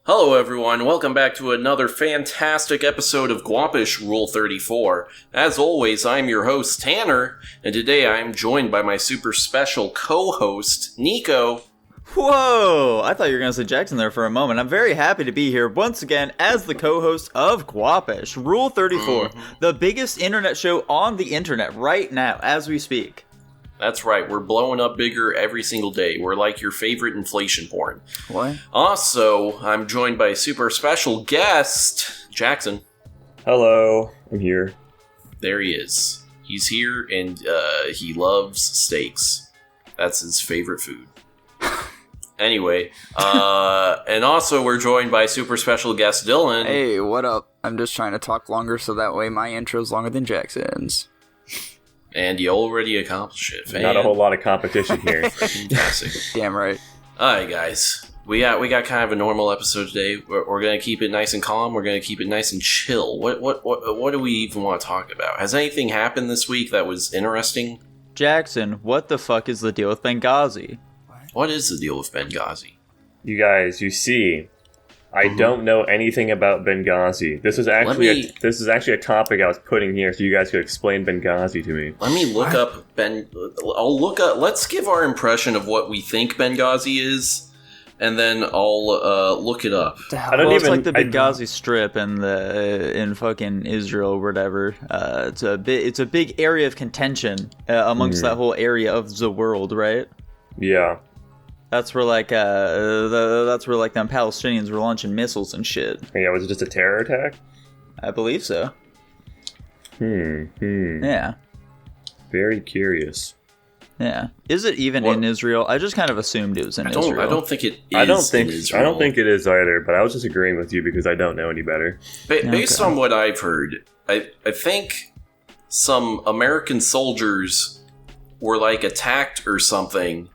Hello everyone, welcome back to another fantastic episode of Guapish Rule 34. As always, I'm your host, Tanner, and today I'm joined by my super special co-host, Nico. Whoa! I thought you were going to say Jackson there for a moment. I'm very happy to be here once again as the co-host of Guapish Rule 34, the biggest internet show on the internet right now as we speak. That's right, we're blowing up bigger every single day. We're like your favorite inflation porn. What? Also, I'm joined by a super special guest, Jackson. Hello, I'm here. There he is. He's here, and he loves steaks. That's his favorite food. Anyway, and also we're joined by super special guest Dylan. Hey, what up? I'm just trying to talk longer so that way my intro's longer than Jackson's. And you already accomplished it. Not a whole lot of competition here. Fantastic. Damn right. Alright, guys. We got kind of a normal episode today. We're going to keep it nice and calm. We're going to keep it nice and chill. What do we even want to talk about? Has anything happened this week that was interesting? Jackson, what the fuck is the deal with Benghazi? What is the deal with Benghazi? You guys, you see, I don't know anything about Benghazi. This is actually a topic I was putting here so you guys could explain Benghazi to me. Let me look up let's give our impression of what we think Benghazi is, and then I'll look it up. It's like the Benghazi Strip in fucking Israel or whatever. It's a big area of contention amongst that whole area of the world, right? Yeah. That's where them Palestinians were launching missiles and shit. Yeah, was it just a terror attack? I believe so. Yeah. Very curious. Yeah. Is it even in Israel? I just kind of assumed it was in Israel. I don't think it is. I don't think it is either, but I was just agreeing with you because I don't know any better. Based on what I've heard, I think some American soldiers were like attacked or something,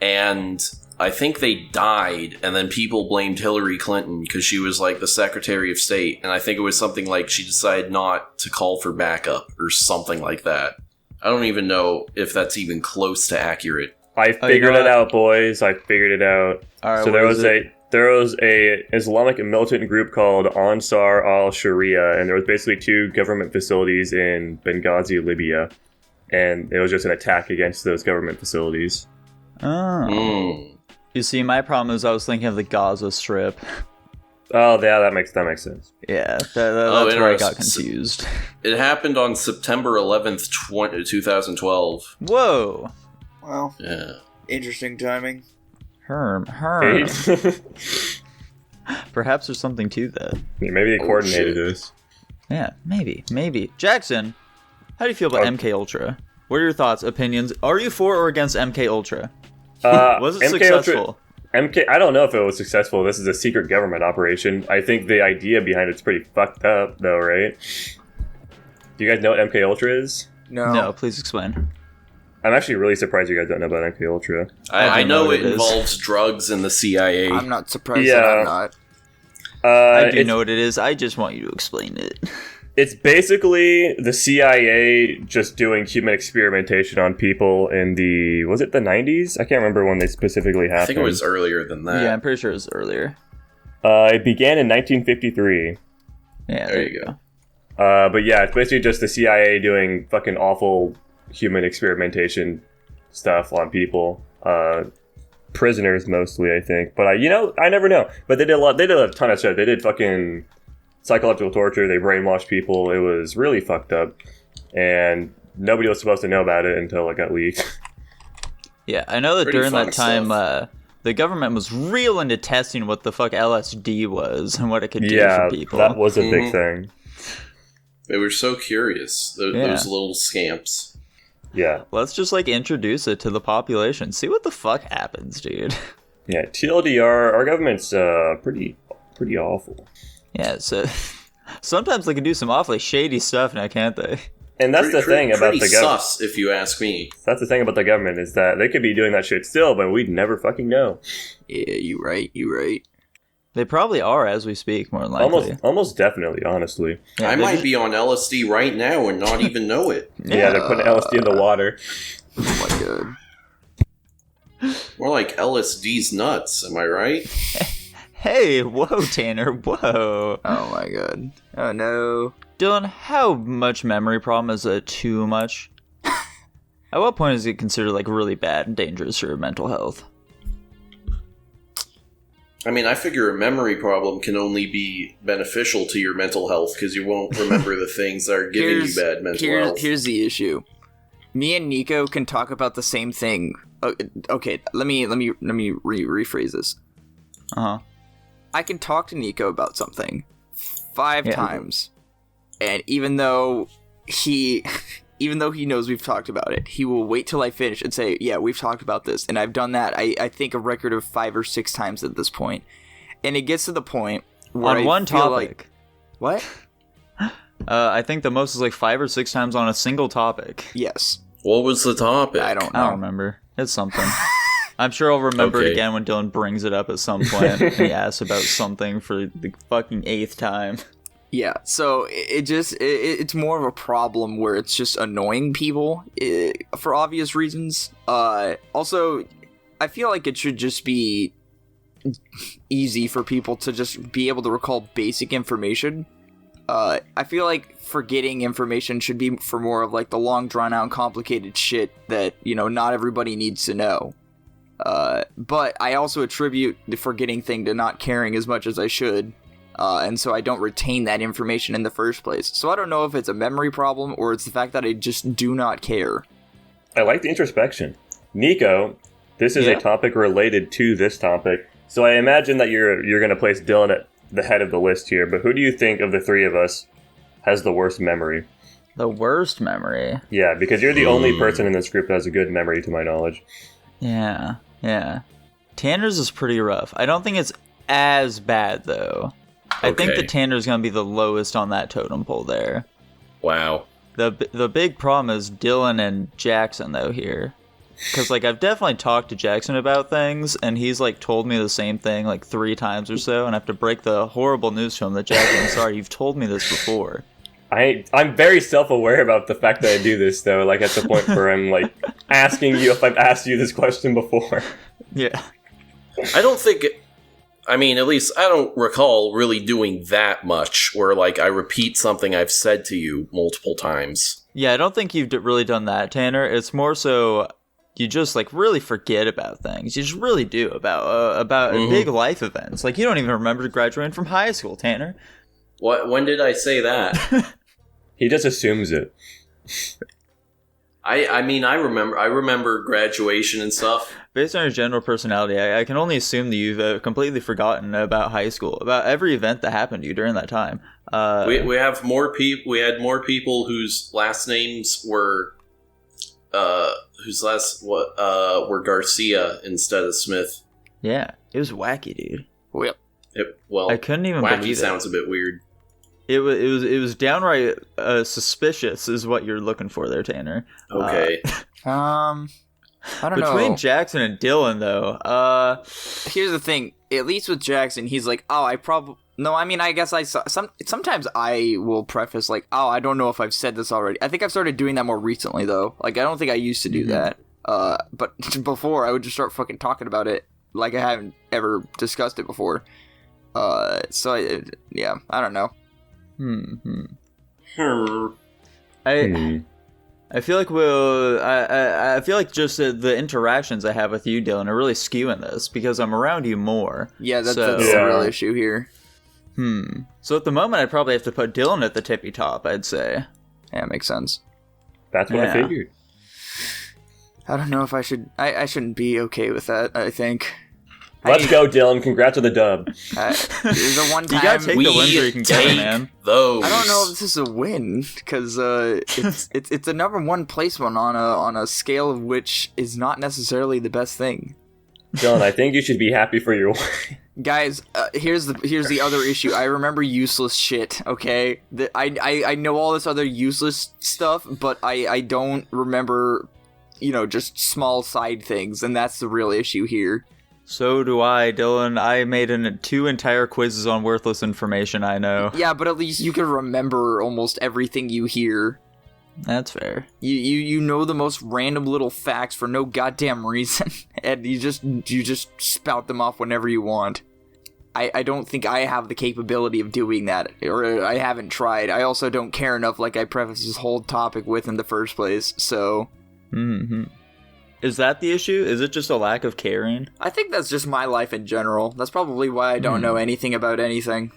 and I think they died, and then people blamed Hillary Clinton because she was like the Secretary of State, and I think it was something like she decided not to call for backup or something like that. I don't even know if that's even close to accurate. I figured it out, boys. I figured it out. All right, so there was a Islamic militant group called Ansar al-Sharia, and there was basically two government facilities in Benghazi, Libya, and it was just an attack against those government facilities. Oh. You see, my problem is I was thinking of the Gaza Strip. Oh, yeah, that makes sense. Yeah, that's where I got confused. It happened on September 11th, 2012. Whoa. Well, yeah. Interesting timing. Herm. Perhaps there's something to that. Yeah, maybe they coordinated this. Yeah, maybe. Jackson, how do you feel about MK Ultra? What are your thoughts, opinions? Are you for or against MK Ultra? Was it successful? I don't know if it was successful. This is a secret government operation. I think the idea behind it's pretty fucked up, though, right? Do you guys know what MK Ultra is? No, please explain. I'm actually really surprised you guys don't know about MK Ultra. I know it involves drugs and the CIA. I'm not surprised that I'm not. I do know what it is. I just want you to explain it. It's basically the CIA just doing human experimentation on people in was it the 90s? I can't remember when they specifically happened. I think it was earlier than that. Yeah, I'm pretty sure it was earlier. It began in 1953. Yeah, there you go. But yeah, it's basically just the CIA doing fucking awful human experimentation stuff on people. Prisoners mostly, I think. But I never know. But they did a ton of shit. They did fucking psychological torture. They brainwashed people. It was really fucked up, and nobody was supposed to know about it until it got leaked. Yeah, I know that during that time, the government was real into testing what the fuck LSD was and what it could do for people. Yeah, that was a big thing. They were so curious, those little scamps. Yeah. Let's just introduce it to the population. See what the fuck happens, dude. Yeah, TLDR, our government's pretty awful. Yeah, so sometimes they can do some awfully shady stuff now, can't they? And that's the thing about the government. Sus, if you ask me. That's the thing about the government is that they could be doing that shit still, but we'd never fucking know. Yeah, you right. They probably are as we speak, more than likely. Almost definitely, honestly. Yeah, I might be on LSD right now and not even know it. Yeah, they're putting LSD in the water. Oh my god. More like LSD's nuts, am I right? Hey, whoa, Tanner, whoa. Oh my god. Oh no. Dylan, how much memory problem is too much? At what point is it considered like really bad and dangerous for your mental health? I mean, I figure a memory problem can only be beneficial to your mental health because you won't remember the things that are giving you bad mental health. Here's the issue. Me and Nico can talk about the same thing. Okay, let me rephrase this. I can talk to Nico about something 5 times, and even though he knows we've talked about it, he will wait till I finish and say, yeah, we've talked about this. And I've done that, I think, a record of 5 or 6 times at this point. And it gets to the point where on one topic. What? I think the most is like 5 or 6 times on a single topic. Yes. What was the topic? I don't know. I don't remember. It's something. I'm sure I'll remember it again when Dylan brings it up at some point and he asks about something for the fucking 8th time. Yeah, so it's more of a problem where it's just annoying people for obvious reasons. Also, I feel like it should just be easy for people to just be able to recall basic information. I feel like forgetting information should be for more of like the long drawn out complicated shit that, not everybody needs to know. But I also attribute the forgetting thing to not caring as much as I should. And so I don't retain that information in the first place. So I don't know if it's a memory problem or it's the fact that I just do not care. I like the introspection. Nico, this is a topic related to this topic. So I imagine that you're going to place Dylan at the head of the list here. But who do you think of the 3 of us has the worst memory? The worst memory? Yeah, because you're the only person in this group that has a good memory, to my knowledge. Yeah. Tanner's is pretty rough. I don't think it's as bad, though. I think that Tanner's going to be the lowest on that totem pole there. Wow. The big problem is Dylan and Jackson, though, here. Because, I've definitely talked to Jackson about things, and he's, told me the same thing, 3 times or so, and I have to break the horrible news to him that, Jackson, I'm sorry, you've told me this before. I'm very self-aware about the fact that I do this, though, at the point where I'm, asking you if I've asked you this question before. Yeah. I don't think... at least I don't recall really doing that much where, I repeat something I've said to you multiple times. Yeah, I don't think you've really done that, Tanner. It's more so you just, really forget about things. You just really do about big life events. You don't even remember graduating from high school, Tanner. What? When did I say that? He just assumes it. I remember graduation and stuff. Based on your general personality, I can only assume that you've completely forgotten about high school, about every event that happened to you during that time. We have more people. We had more people whose last names were were Garcia instead of Smith. Yeah, it was wacky, dude. Well, I couldn't even wacky believe it. Sounds a bit weird. It was downright suspicious, is what you're looking for there, Tanner. Okay. I don't know. Between Jackson and Dylan, though, here's the thing. At least with Jackson, he's like, oh, I probably... No, I guess I saw... Sometimes I will preface, oh, I don't know if I've said this already. I think I've started doing that more recently, though. I don't think I used to do that. But before, I would just start fucking talking about it like I haven't ever discussed it before. I don't know. I feel like I feel like just the interactions I have with you, Dylan, are really skewing this because I'm around you more. Yeah, that's the real issue here. So at the moment, I'd probably have to put Dylan at the tippy top, I'd say. Yeah, makes sense. That's what I figured. I don't know if I should... I shouldn't be okay with that, I think. Let's go, Dylan. Congrats on the dub. There's a one time... You gotta take the wins where you can get it, man. Those. I don't know if this is a win, because it's a number 1 placement on a scale of which is not necessarily the best thing. Dylan, I think you should be happy for your win. Guys, here's the other issue. I remember useless shit, okay? I know all this other useless stuff, but I don't remember, just small side things, and that's the real issue here. So do I, Dylan. I made 2 entire quizzes on worthless information, I know. Yeah, but at least you can remember almost everything you hear. That's fair. You know the most random little facts for no goddamn reason, and you just spout them off whenever you want. I don't think I have the capability of doing that, or I haven't tried. I also don't care enough, like I prefaced this whole topic with in the first place, so... Mm-hmm. Is that the issue? Is it just a lack of caring? I think that's just my life in general. That's probably why I don't know anything about anything.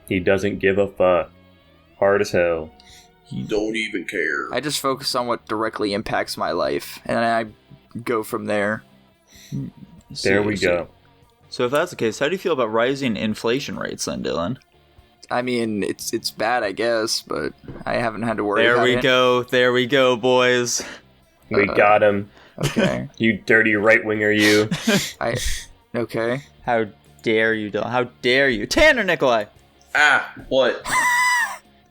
He doesn't give a fuck. Hard as hell. Don't even care. I just focus on what directly impacts my life, and I go from there. There we go. So if that's the case, how do you feel about rising inflation rates then, Dylan? I mean, it's bad, I guess, but I haven't had to worry There about we it. go. There we go, boys. We got him. Okay. You dirty right-winger, you. Okay. How dare you, Dylan? How dare you? Tanner Nikolai! Ah, what?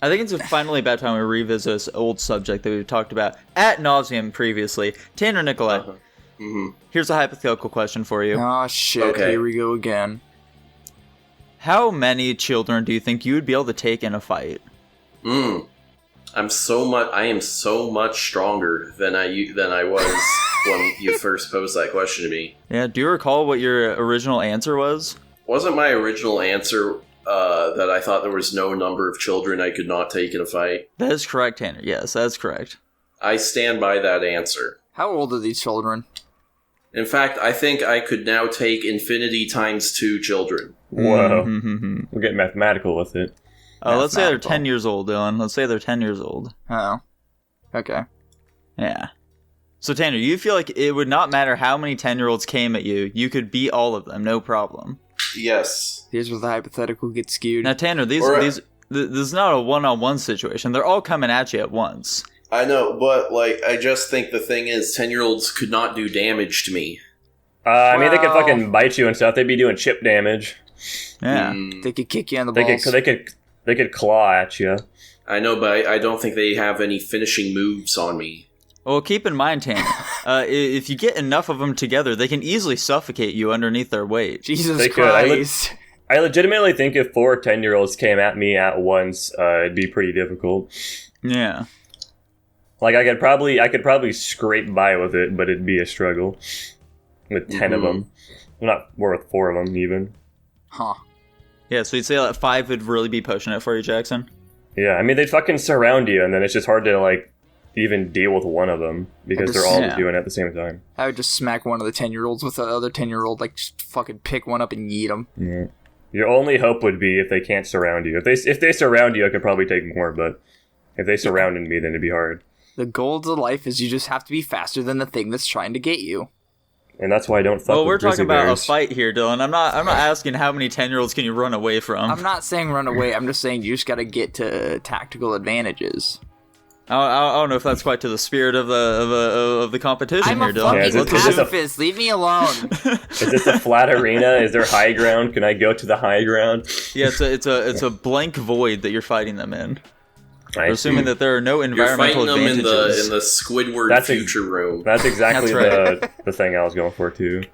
I think it's finally about time we revisit this old subject that we've talked about ad nauseum previously. Tanner Nikolai, here's a hypothetical question for you. Oh shit, Okay. Here we go again. How many children do you think you would be able to take in a fight? I am so much stronger than I was when you first posed that question to me. Yeah, do you recall what your original answer was? Wasn't my original answer that I thought there was no number of children I could not take in a fight? That is correct, Tanner. Yes, that's correct. I stand by that answer. How old are these children? In fact, I think I could now take infinity times 2 children. Whoa. Mm-hmm. We're getting mathematical with it. Let's say they're Mathematical. 10 years old, Dylan. Let's say they're 10 years old. Oh. Okay. Yeah. So, Tanner, you feel like it would not matter how many 10-year-olds came at you, you could beat all of them, no problem. Yes. Here's where the hypothetical gets skewed. Now, Tanner, this is not a one-on-one situation. They're all coming at you at once. I know, but I just think the thing is 10-year-olds could not do damage to me. I mean, they could Well- fucking bite you and stuff. They'd be doing chip damage. Yeah. They could kick you in the They balls. they could claw at you. I know, but I don't think they have any finishing moves on me. Well, keep in mind, Tanner, if you get enough of them together, they can easily suffocate you underneath their weight. Jesus They could. Christ. I legitimately think if 4 10-year-olds came at me at once, it'd be pretty difficult. Yeah. Like I could probably scrape by with it, but it'd be a struggle with 10 of them. Well, not with 4 of them even. Huh. Yeah, so you'd say that 5 would really be pushing it for you, Jackson? Yeah, I mean they'd fucking surround you, and then it's just hard to even deal with one of them because they're all Yeah. doing it at the same time. I would just smack one of the 10-year-olds with the other 10-year-old, just fucking pick one up and yeet them. Yeah. Your only hope would be if they can't surround you. If they surround you, I could probably take more, but if they surrounded me, then it'd be hard. The goal of life is you just have to be faster than the thing that's trying to get you. And that's why I don't fuck Well, with we're talking grizzly about bears. a fight here, Dylan. I'm not asking how many 10-year-olds can you run away from. I'm not saying run away. I'm just saying you just got to get to tactical advantages. I don't know if that's quite to the spirit of the competition I'm here, a Dylan. fucking is this a- pacifist. Leave me alone. Is this a flat arena? Is there high ground? Can I go to the high ground? Yeah, it's a blank void that you're fighting them in. I We're assuming that there are no You're environmental fighting them advantages. in the Squidward That's future room. That's exactly That's the thing I was going for too.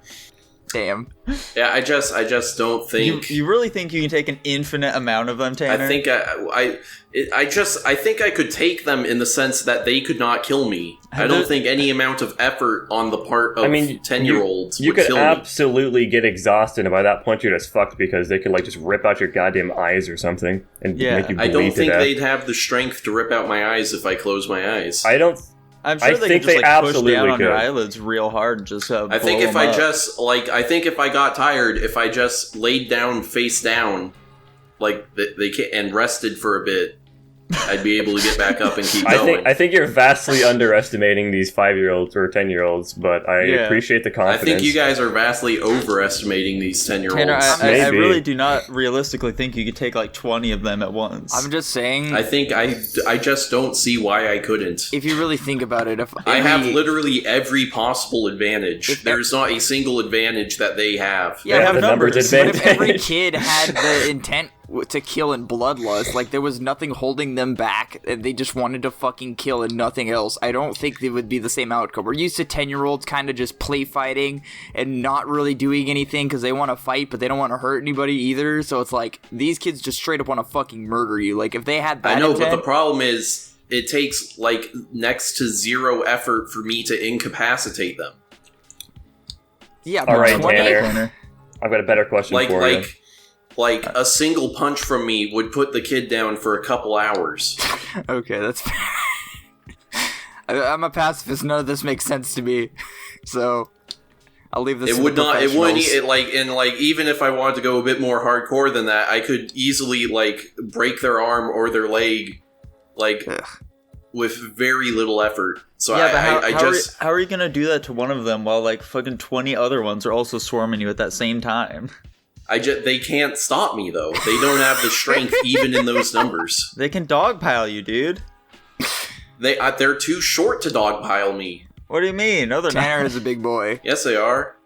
Damn. Yeah, I just don't think. You really think you can take an infinite amount of them, Tanner? I think I think I could take them in the sense that they could not kill me. I don't think any amount of effort on the part of 10-year-olds You would could kill me. absolutely get exhausted, and by that point you're just fucked because they could just rip out your goddamn eyes or something and Yeah. make you bleed I don't to think death. they'd have the strength to rip out my eyes if I close my eyes. I'm sure I they think could just they push absolutely down on your could. eyelids real hard and just I think blow if them I up. I think if I got tired, if I just laid down face down, they can and rested for a bit, I'd be able to get back up and keep going. I think you're vastly underestimating these 5-year-olds or 10-year-olds, but I Yeah. appreciate the I confidence. think you guys are vastly overestimating these 10-year-olds. Tanner, I Maybe. really do not realistically think you could take 20 of them at once. I'm just saying, I think I just don't see why I couldn't. if you really think about it, if I have every- literally every possible advantage. If- There's not a single advantage that they have. Yeah, They have the numbers numbers. What if advantage. every kid had the intent to kill and bloodlust? There was nothing holding them back, and they just wanted to fucking kill and nothing else. I don't think it would be the same outcome. We're used to 10-year-olds kind of just play fighting and not really doing anything because they want to fight, but they don't want to hurt anybody either. So it's these kids just straight up want to fucking murder you. If they had that I know, but intent, the problem is it takes next to zero effort for me to incapacitate them. yeah, All but right, 20 Tanner. I've got a better question for you. like a single punch from me would put the kid down for a couple hours. Okay, that's fair. I'm a pacifist. None of this makes sense to me, so I'll leave this. It would not. It wouldn't. Even if I wanted to go a bit more hardcore than that, I could easily break their arm or their leg, with very little effort. So yeah, but how are you gonna do that to one of them while fucking 20 other ones are also swarming you at that same time? They can't stop me though. They don't have the strength even in those numbers. They can dogpile you, dude. They're too short to dogpile me. What do you mean? No, they're not. Tanner is a big boy. Yes, they are.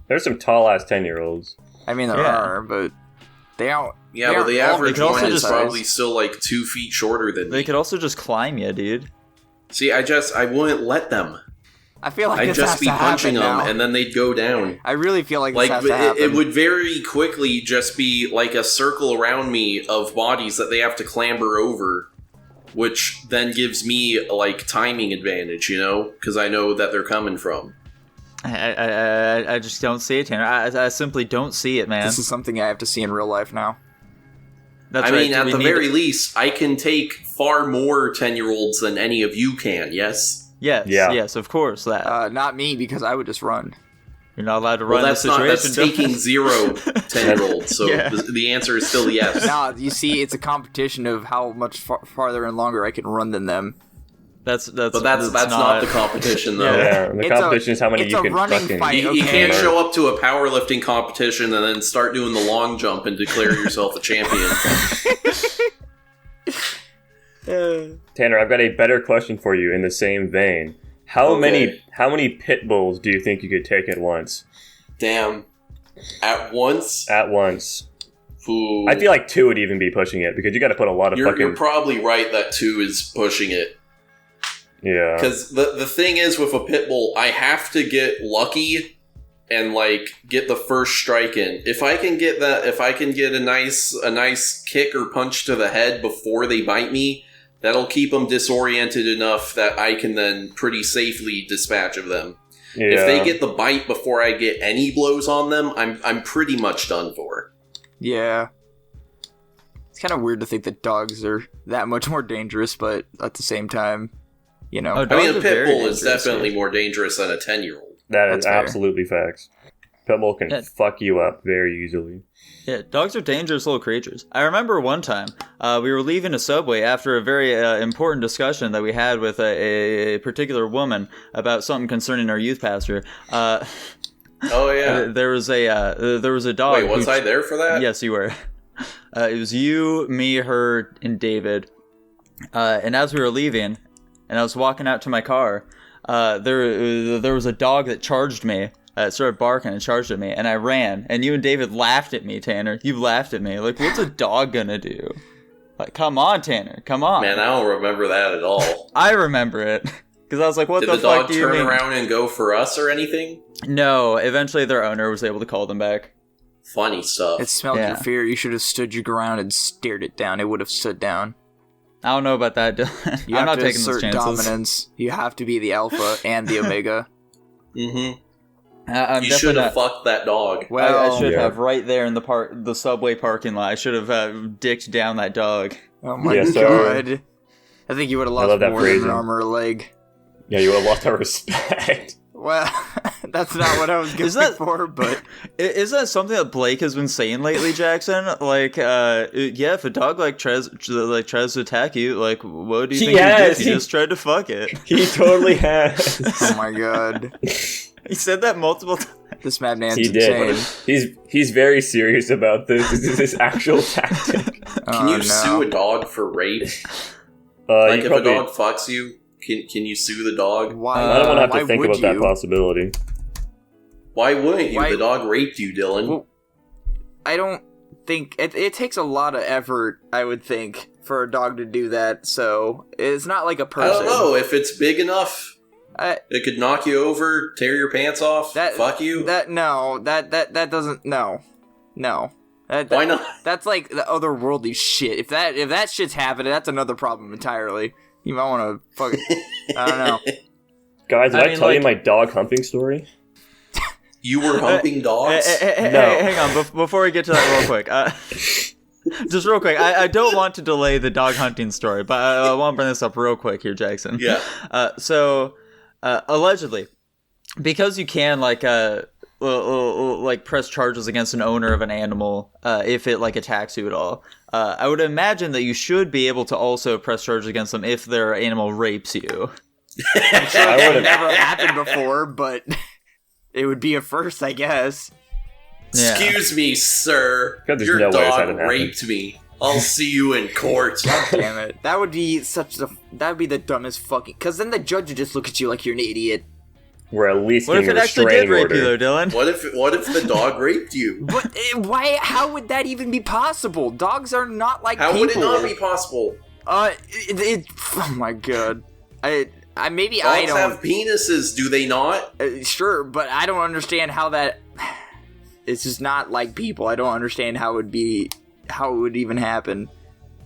There's some tall-ass 10-year-olds. I mean, there are, but they aren't. Yeah, but the average one is just probably still 2 feet shorter than me. They could also just climb you, dude. See, I wouldn't let them. I feel like I'd this just has be to punching happen them, now. and then they'd go down. I really feel like this has to happen. It would very quickly just be a circle around me of bodies that they have to clamber over, which then gives me timing advantage, because I know that they're coming from. I just don't see it, Tanner. I simply don't see it, man. This is something I have to see in real life now. That's I mean, at the very least, I can take far more 10-year-olds than any of you can, yes? Yes, of course, that. Not me, because I would just run. You're not allowed to run the situation. That's taking 0 10-year-olds, so yeah. the answer is still yes. Nah, you see, it's a competition of how much farther and longer I can run than them. But that's not the competition, though. Yeah, the competition is how many you can fucking fight. You can't show up to a powerlifting competition and then start doing the long jump and declare yourself a champion. Tanner, I've got a better question for you in the same vein. How many pit bulls do you think you could take at once? Damn. At once? At once. Ooh. I feel like 2 would even be pushing it, because you got to put a lot of You're probably right that 2 is pushing it. Yeah. Because the thing is, with a pit bull, I have to get lucky and get the first strike in. If I can get a nice kick or punch to the head before they bite me, that'll keep them disoriented enough that I can then pretty safely dispatch of them. Yeah. If they get the bite before I get any blows on them, I'm pretty much done for. Yeah. It's kind of weird to think that dogs are that much more dangerous, but at the same time, I mean, a pit bull is definitely more dangerous than a 10-year-old. That is absolutely facts. Pit bull can fuck you up very easily. Yeah, dogs are dangerous little creatures. I remember one time we were leaving a Subway after a very important discussion that we had with a particular woman about something concerning our youth pastor. Oh yeah, there was a dog. Wait, was I there for that? Yes, you were. It was you, me, her, and David. And as we were leaving, and I was walking out to my car, there was a dog that charged me. It started barking and charged at me, and I ran. And you and David laughed at me, Tanner. You laughed at me. What's a dog gonna do? Come on, Tanner. Come on. Man, I don't remember that at all. I remember it. Because I was like, what the fuck do you mean? Did the dog turn around and go for us or anything? No. Eventually, their owner was able to call them back. Funny stuff. It smelled your fear. You should have stood your ground and stared it down. It would have stood down. I don't know about that, Dylan. I'm not taking those chances. Dominance. You have to be the alpha and the omega. Mm-hmm. You should have fucked that dog. Well, I should have right there in the subway parking lot. I should have dicked down that dog. Oh my god! I think you would have lost more than an arm or a leg. Yeah, you would have lost our respect. Well, that's not what I was going for, but... Is that something that Blake has been saying lately, Jackson? If a dog tries to attack you, what do you think he did? He just tried to fuck it. He totally has. Oh my god. He said that multiple times. This madman's insane. He's very serious about this. This is his actual tactic. Can you sue a dog for rape? If a dog fucks you, can you sue the dog? Why? I don't want to have to think about that possibility. Why wouldn't you? The dog raped you, Dylan. Well, I don't think... It takes a lot of effort, I would think, for a dog to do that, so it's not like a person. I don't know. If it's big enough, it could knock you over, tear your pants off, fuck you. That doesn't... No. Why not? That's like the otherworldly shit. If that shit's happening, that's another problem entirely. You might want to fucking... I don't know. Guys, did I tell you my dog humping story? You were humping dogs? Hang on, before we get to that real quick. Just real quick, I don't want to delay the dog hunting story, but I want to bring this up real quick here, Jackson. Yeah. So, allegedly, because you can, like press charges against an owner of an animal if it, like, attacks you at all, I would imagine that you should be able to also press charges against them if their animal rapes you. I'm sure that never happened before, but it would be a first, I guess. Yeah. Excuse me, sir. God, there's Your no way it's dog hadn't raped me. I'll see you in court. God damn it. That would be the dumbest fucking... Because then the judge would just look at you like you're an idiot. We're at least What if getting it a actually did restraining rape order. you, though, Dylan? What if the dog raped you? But why? How would that even be possible? Dogs are not like How people. would it not be possible? Oh my god. Maybe Dogs I don't... have penises, do they not? Sure, but I don't understand how that... It's just not like people. I don't understand how it would even happen.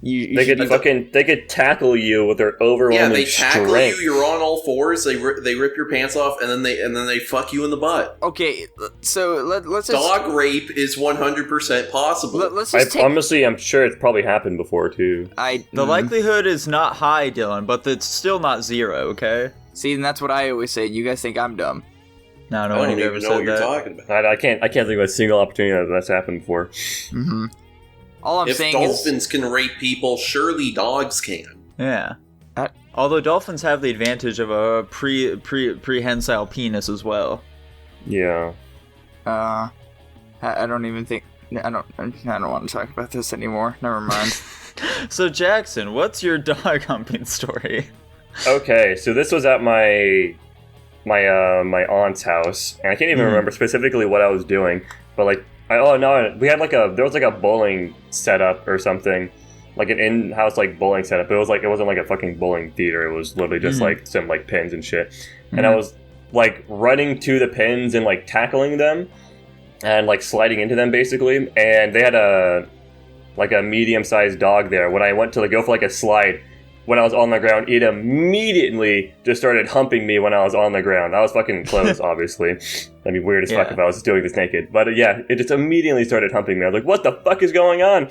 They could tackle you with their overwhelming Yeah, they tackle strength. you. You're on all fours. They rip your pants off, and then they fuck you in the butt. Okay, so let's just... Dog rape is 100% possible. Let's just Honestly, I'm sure it's probably happened before too. The likelihood is not high, Dylan, but it's still not zero, okay? See, and that's what I always say. You guys think I'm dumb. No, I no one don't ever even know said what you're that. talking about. I can't think of a single opportunity that's happened before. Mm-hmm. All I'm If saying dolphins can rape people, surely dogs can. Yeah. Although dolphins have the advantage of a prehensile penis as well. Yeah. I don't even think... I don't want to talk about this anymore. Never mind. So Jackson, what's your dog humping story? Okay, so this was at my aunt's house, and I can't even remember specifically what I was doing, but like, we had there was like a bowling setup or something, like an in-house like bowling setup. But it wasn't like a fucking bowling theater. It was literally just like some like pins and shit. And I was like running to the pins and like tackling them and like sliding into them basically. And they had a medium-sized dog there. When I went to like go for like a slide, when I was on the ground, it immediately just started humping me when I was on the ground. I was fucking clothes, obviously. That'd be weird as fuck if I was doing this naked. But yeah, it just immediately started humping me. I was like, what the fuck is going on?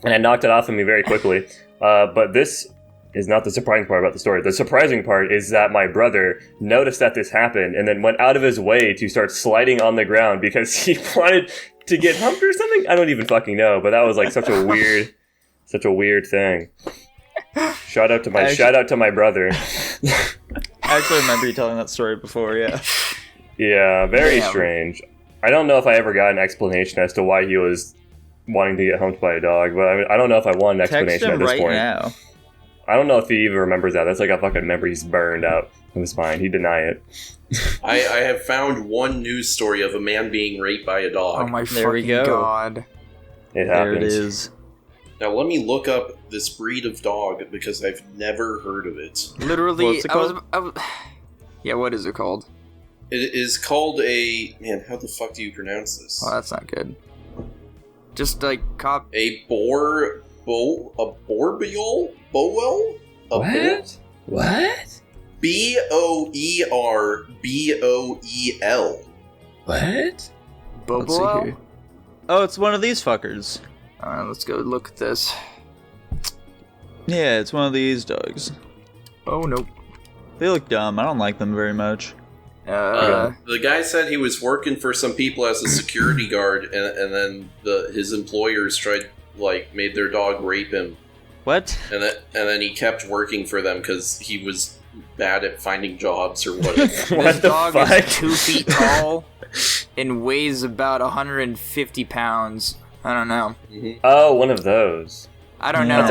And I knocked it off of me very quickly. But this is not the surprising part about the story. The surprising part is that my brother noticed that this happened and then went out of his way to start sliding on the ground because he wanted to get humped or something? I don't even fucking know. But that was like such a weird thing. Shout out to my brother. I actually remember you telling that story before, yeah. Yeah, very strange. I don't know if I ever got an explanation as to why he was wanting to get humped by a dog, but I don't know if I want an explanation at this right point. Now. I don't know if he even remembers that. That's like a fucking memory he's burned out of his mind. He denied it. I have found one news story of a man being raped by a dog. Oh my There we fucking go. god. It There happens. it is. Now let me look up this breed of dog because I've never heard of it. Literally, What's it called? Yeah, what is it called? It is called a... Man, how the fuck do you pronounce this? Oh, that's not good. Just like A Boerboel? Bowel? What? What? Boerboel. What? Bobo. Oh, it's one of these fuckers. Let's go look at this. Yeah, it's one of these dogs. Oh nope. They look dumb. I don't like them very much. The guy said he was working for some people as a security guard, and then his employers made their dog rape him, What? and then he kept working for them because he was bad at finding jobs or whatever. This dog is 2 feet tall and weighs about 150 pounds. I don't know. Oh, one of those. I don't know.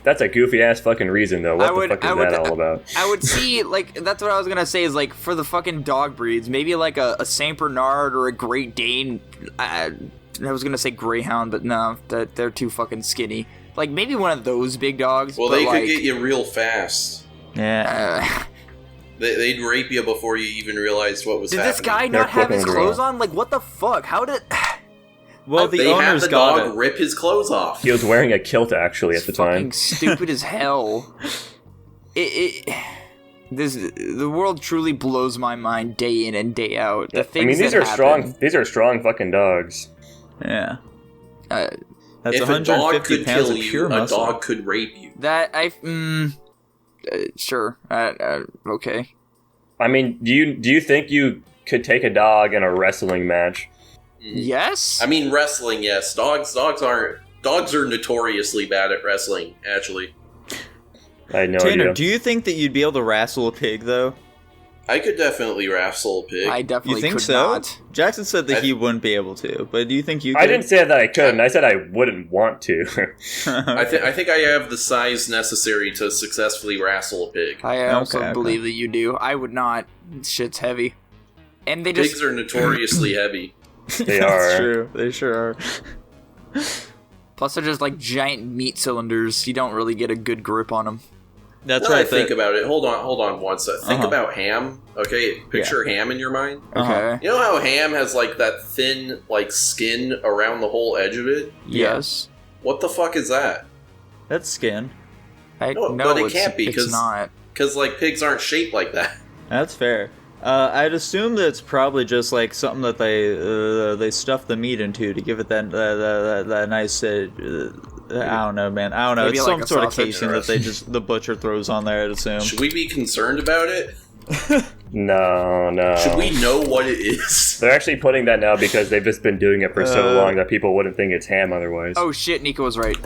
That's a goofy ass fucking reason though. What the fuck is that all about? I would see, like, that's what I was gonna say is, like, for the fucking dog breeds, maybe like a Saint Bernard or a Great Dane. I was gonna say Greyhound, but no, they're too fucking skinny. Like, maybe one of those big dogs. Well, but they like, could get you real fast. Yeah. They'd rape you before you even realized what was did happening. this guy They're not have his flipping clothes around. on? Like, what the fuck? How did... Well, the they had owners the got dog it. rip his clothes off. He was wearing a kilt actually at the Fucking time. stupid as hell. The world truly blows my mind day in and day out. The things these that are happen, strong. These are strong fucking dogs. Yeah. Uh, That's If a dog 150 could pounds kill of you, pure a muscle. dog could rape you. that I sure. Okay. I mean, do you think you could take a dog in a wrestling match? Yes. I mean, wrestling, yes. Dogs are notoriously bad at wrestling. Actually, I had no Tanner, idea. do you think that you'd be able to wrestle a pig though? I could definitely wrestle a pig. I definitely You think could so? not. Jackson said that he wouldn't be able to, but do you think you could? I didn't say that I couldn't. I said I wouldn't want to. I think I have the size necessary to successfully wrestle a pig. I also Okay. believe that you do. I would not. Shit's heavy. And they just Pigs are notoriously heavy. They That's are. true. They sure are. plus they're just like giant meat cylinders. You don't really get a good grip on them. That's Now that I right. think about it. Hold on one sec. Think Uh-huh. about ham. Okay, picture ham in your mind. Uh-huh. Okay. You know how ham has like that thin like skin around the whole edge of it? Yes. What the fuck is that? That's skin. No, No, but it it's, can't be, it's 'cause- not. Because like pigs aren't shaped like that. That's fair. I'd assume that it's probably just like something that they stuff the meat into to give it that nice. I don't know, man. I don't know. Maybe It's like some a sort of sausage. casing that the butcher throws on there. I'd assume. Should we be concerned about it? No. Should we know what it is? They're actually putting that now because they've just been doing it for so Uh, long that people wouldn't think it's ham otherwise. Oh shit, Nico was right.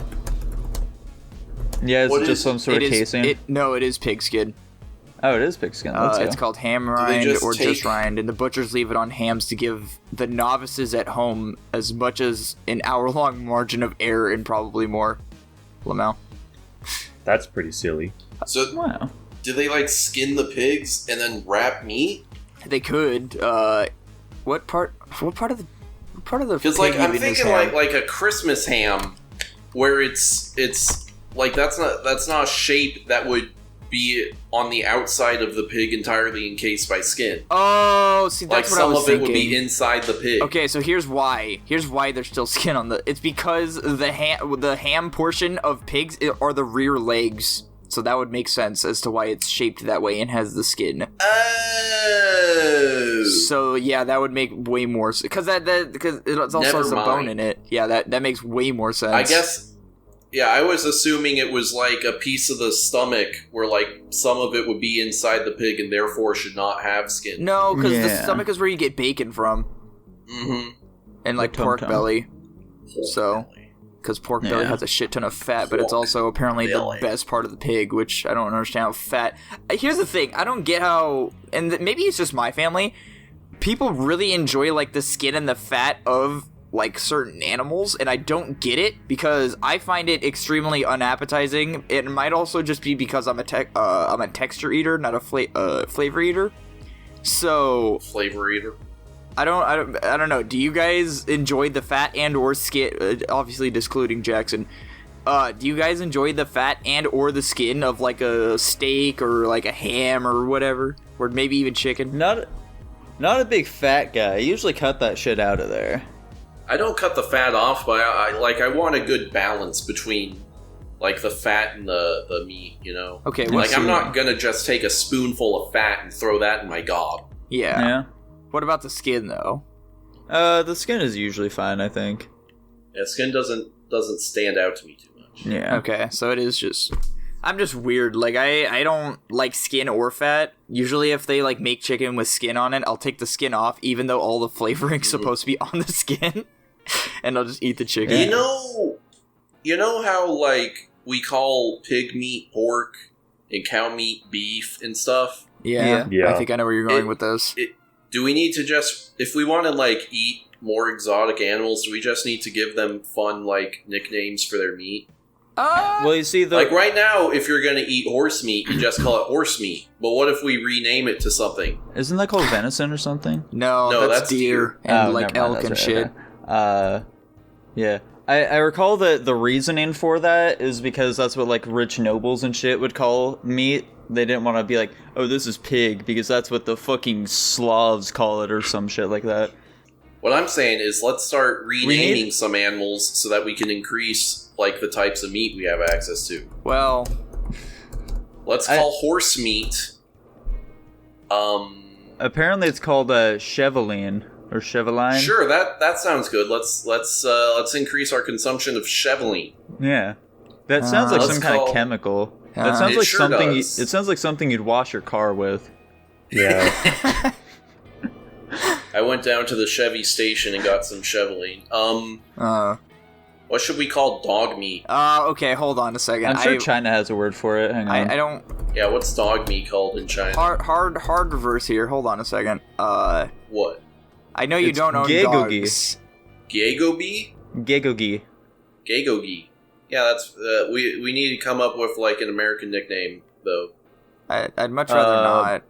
Yeah, it's What just is- some sort of casing. No, it is pig skin. Oh, it is pig skin. Let's go. It's called ham they rind just or just take- rind, and the butchers leave it on hams to give the novices at home as much as an hour-long margin of error and probably more. Lamau. That's pretty silly. So Wow. do they like skin the pigs and then wrap meat? They could. What part of the Because pig like I'm even is thinking ham? like a Christmas ham, where it's like that's not a shape that would be on the outside of the pig entirely encased by skin. Oh, see, Like that's what I some was of it thinking. would be inside the pig. Okay, so here's why. Here's why there's still skin on the. It's because the ham portion of pigs are the rear legs, so that would make sense as to why it's shaped that way and has the skin. Oh. So yeah, that would make way more sense because because it also Never has a bone mind. in it. Yeah, that makes way more sense. I guess. Yeah, I was assuming it was like a piece of the stomach where like some of it would be inside the pig and therefore should not have skin. No, because the Yeah. stomach is where you get bacon from, Mm-hmm. and like The pork tum-tum. belly. So, because pork belly Yeah. has a shit ton of fat, but it's Pork also apparently belly. the best part of the pig, which I don't understand how fat. Here's the thing: I don't get how, and maybe it's just my family. People really enjoy like the skin and the fat of like certain animals, and I don't get it because I find it extremely unappetizing. It might also just be because I'm a texture eater, not a flavor eater. So Flavor eater. I don't know. Do you guys enjoy the fat and or skin? Obviously, excluding Jackson. Do you guys enjoy the fat and or the skin of like a steak or like a ham or whatever, or maybe even chicken? Not a big fat guy. I usually cut that shit out of there. I don't cut the fat off, but I want a good balance between like the fat and the meat, you know? Okay, Like I'm not gonna just take a spoonful of fat and throw that in my gob. Yeah. Yeah. What about the skin though? The skin is usually fine, I think. Yeah, skin doesn't stand out to me too much. Yeah. Okay, so it is just. I'm just weird. Like I don't like skin or fat. Usually, if they like make chicken with skin on it, I'll take the skin off, even though all the flavoring's supposed to be on the skin, and I'll just eat the chicken. You know how like we call pig meat pork and cow meat beef and stuff? Yeah, Yeah. I think I know where you're going with this. Do we need to just, if we want to like eat more exotic animals, do we just need to give them fun like nicknames for their meat? Well, you see, Like right now, if you're gonna eat horse meat, you just call it horse meat. But what if we rename it to something? isn't that called venison or something? No, that's deer and Oh, like never mind, elk and that's shit. right, okay. Yeah. I recall that the reasoning for that is because that's what like rich nobles and shit would call meat. They didn't want to be like, oh, this is pig, because that's what the fucking Slavs call it or some shit like that. What I'm saying is, let's start renaming need- some animals so that we can increase like the types of meat we have access to. Well, Let's call horse meat Apparently, it's called Chevaline or Chevaline. Sure, that sounds good. Let's increase our consumption of Chevaline. Yeah, that sounds like let's some kind call- of chemical. That sounds It like sure something. does. It sounds like something you'd wash your car with. Yeah. I went down to the Chevy station and got some Chevaline. What should we call dog meat? Okay, hold on a second. I'm sure China has a word for it. Hang on. I don't. Yeah, what's dog meat called in China? Hard reverse here. Hold on a second. What? I know you It's don't own Gegogi. dogs. Giegogi? Gegogi. Giegogi. Yeah, that's we need to come up with like an American nickname though. I'd much rather not.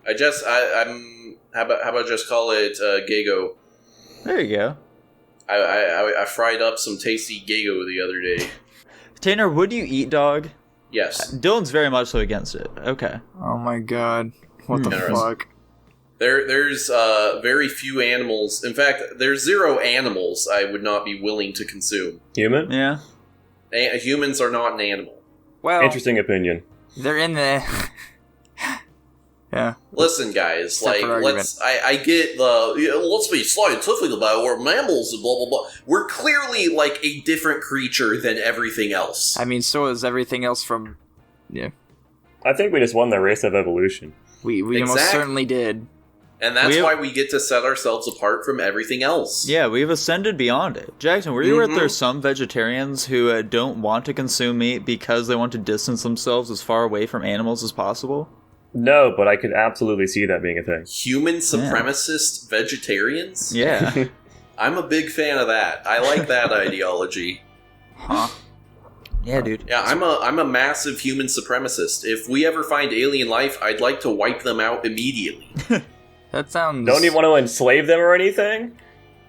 I'm how about just call it Gago? There you go. I fried up some tasty Gago the other day. Tanner, would you eat dog? Yes. Dylan's very much so against it. Okay. Oh my god. What the Interesting. fuck? There's very few animals. In fact, there's 0 animals I would not be willing to consume. Human? Yeah. Humans are not an animal. Well, Interesting opinion. they're in the. Yeah. Listen, guys, Separate like, argument. I get let's be scientific about it. We're mammals and blah, blah, blah. We're clearly, like, a different creature than everything else. I mean, so is everything else from. Yeah. I think we just won the race of evolution. We most Exactly. certainly did. And that's We- why we get to set ourselves apart from everything else. Yeah, we've ascended beyond it. Jackson, were you aware that there's some vegetarians who don't want to consume meat because they want to distance themselves as far away from animals as possible? No, but I could absolutely see that being a thing. Human supremacist vegetarians? Yeah. I'm a big fan of that. I like that ideology. Huh. Yeah, dude. Yeah, I'm a massive human supremacist. If we ever find alien life, I'd like to wipe them out immediately. That sounds. Don't you want to enslave them or anything?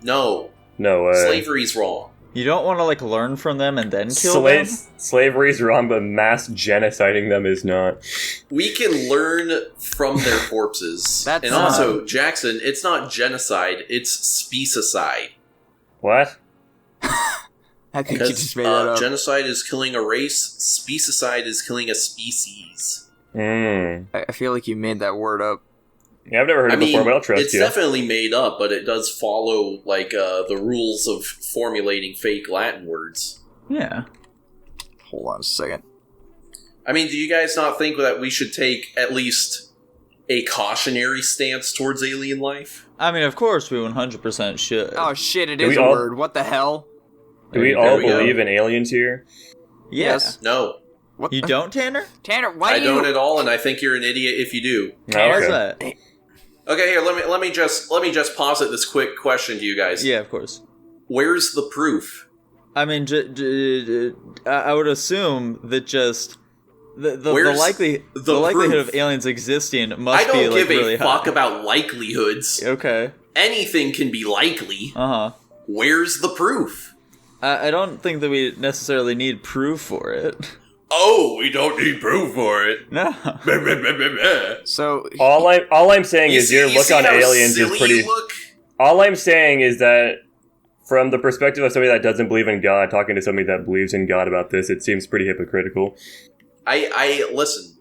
No, No way. slavery's wrong. You don't want to, like, learn from them and then kill them? Slavery's wrong, but mass genociding them is not. We can learn from their corpses. That's and also, Jackson, it's not genocide, it's speciescide. What? I think you Because just made that up. genocide is killing a race, specieside is killing a species. I feel like you made that word up. Yeah, I've never heard it before, but I'll trust it's you. definitely made up, but it does follow like the rules of formulating fake Latin words. Yeah. Hold on a second. I mean, do you guys not think that we should take at least a cautionary stance towards alien life? I mean, of course we 100% should. Oh shit! It Do is we a all- word. What the hell? Do we There all we go. believe in aliens here? Yeah. Yes. No, What You the- don't, Tanner? Tanner? Why I do you? don't at all, and I think you're an idiot if you do. Why's Okay. that? Okay, here let me just posit this quick question to you guys. Yeah, of course. Where's the proof? I mean, I would assume that just the Where's likelihood proof? of aliens existing must I don't be like give a really fuck high. about likelihoods. Okay. Anything can be likely. Uh huh. Where's the proof? I don't think that we necessarily need proof for it. Oh, we don't need proof for it. No. So All I'm saying is your look on how aliens silly is pretty. you look? All I'm saying is that from the perspective of somebody that doesn't believe in God, talking to somebody that believes in God about this, it seems pretty hypocritical. I listen.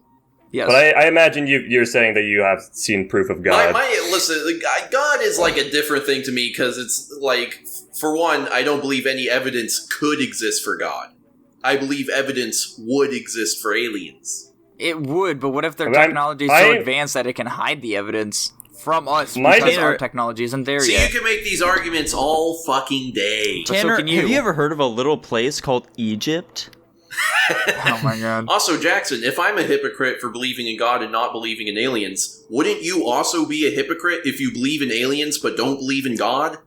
yes. But I imagine you're saying that you have seen proof of God. Listen. God is like a different thing to me because it's like, for one, I don't believe any evidence could exist for God. I believe evidence would exist for aliens. It would, but what if their I mean, technology is so advanced that it can hide the evidence from us because Tanner- our technology isn't there So yet? you can make these arguments all fucking day. So Tanner, can you. have you ever heard of a little place called Egypt? Oh my god. Also, Jackson, if I'm a hypocrite for believing in God and not believing in aliens, wouldn't you also be a hypocrite if you believe in aliens but don't believe in God?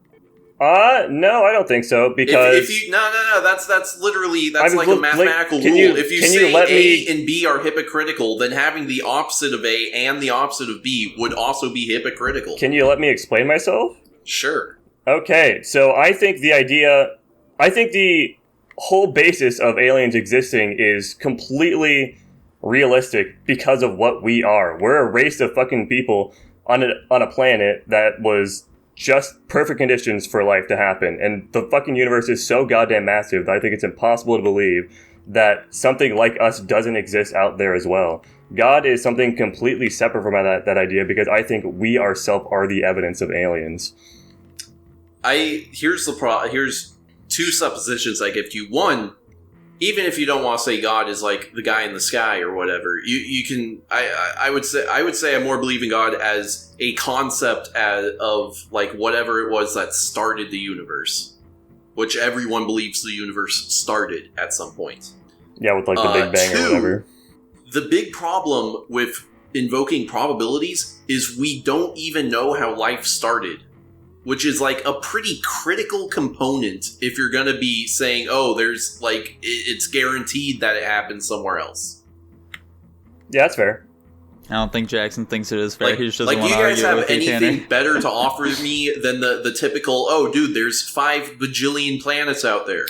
No, I don't think so, because If you no, that's literally that's I like was a like, mathematical can rule. you- If you can you say let A me- and B are hypocritical, then having the opposite of A and the opposite of B would also be hypocritical. can you let me explain myself? Sure. Okay, so I think the whole basis of aliens existing is completely realistic because of what we are. We're a race of fucking people on a planet that was just perfect conditions for life to happen. And the fucking universe is so goddamn massive that I think it's impossible to believe that something like us doesn't exist out there as well. God is something completely separate from that idea, because I think we ourselves are the evidence of aliens. Here's two suppositions I give to you. One, even if you don't want to say God is like the guy in the sky or whatever, you can. I would say I more believe in God as a concept of like whatever it was that started the universe, which everyone believes the universe started at some point. Yeah, with like the Big Bang or whatever. The big problem with invoking probabilities is we don't even know how life started, which is like a pretty critical component if you're going to be saying, oh, there's like, it's guaranteed that it happened somewhere else. Yeah, that's fair. I don't think Jackson thinks it is fair. Like, He just doesn't want you to guys argue have with you, anything Tanner. better to offer me than the typical, oh, dude, there's 5 bajillion planets out there.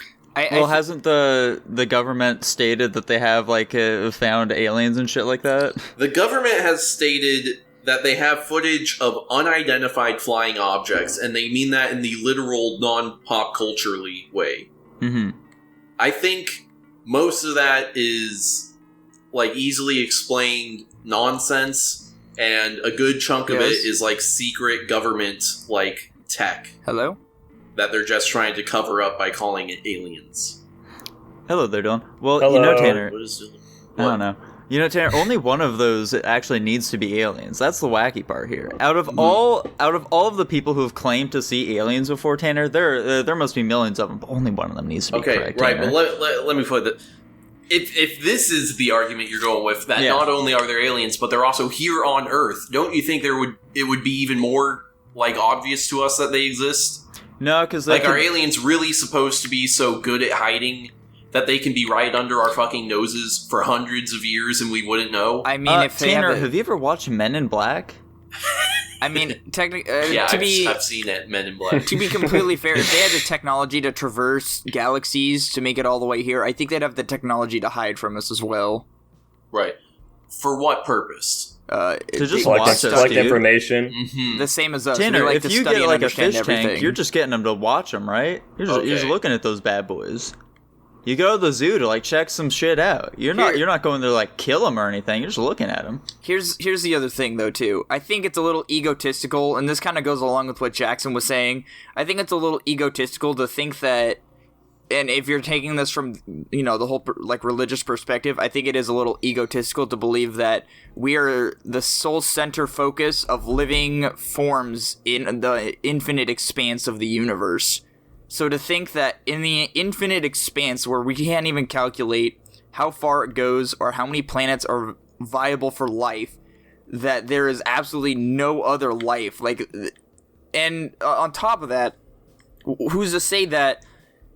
Well, hasn't the government stated that they have like found aliens and shit like that? The government has stated that they have footage of unidentified flying objects, and they mean that in the literal non-pop culturally way. Mm-hmm. I think most of that is like easily explained nonsense, and a good chunk of it is like secret government like tech. Hello? That they're just trying to cover up by calling it aliens. Hello there, Dylan. Well, Hello. you know, Tanner. What is Dylan? I don't know. You know, Tanner, only one of those actually needs to be aliens. That's the wacky part here. Out of all of the people who have claimed to see aliens before, Tanner, there must be millions of them, but only one of them needs to be correct. Right, Tanner. but let me put that. If this is the argument you're going with, that not only are there aliens, but they're also here on Earth, don't you think it would be even more like obvious to us that they exist? No, because like, are aliens really supposed to be so good at hiding that they can be right under our fucking noses for hundreds of years and we wouldn't know? I mean, if they Tanner, have you ever watched Men in Black? I mean, technically, I've seen it, Men in Black. To be completely fair, if they had the technology to traverse galaxies to make it all the way here, I think they'd have the technology to hide from us as well. Right. For what purpose? To just Collect watch us, dude. information. Mm-hmm. The same as us. Tanner, we like if to you study get and like a understand fish everything. tank, you're just getting them to watch them, right? You're just Okay. looking at those bad boys. You go to the zoo to like check some shit out. You're not going there to like kill them or anything. You're just looking at them. Here's the other thing though too. I think it's a little egotistical, and this kind of goes along with what Jackson was saying. I think it's a little egotistical to think that, and if you're taking this from the whole like religious perspective, I think it is a little egotistical to believe that we are the sole center focus of living forms in the infinite expanse of the universe. So to think that in the infinite expanse where we can't even calculate how far it goes or how many planets are viable for life, that there is absolutely no other life. And on top of that, who's to say that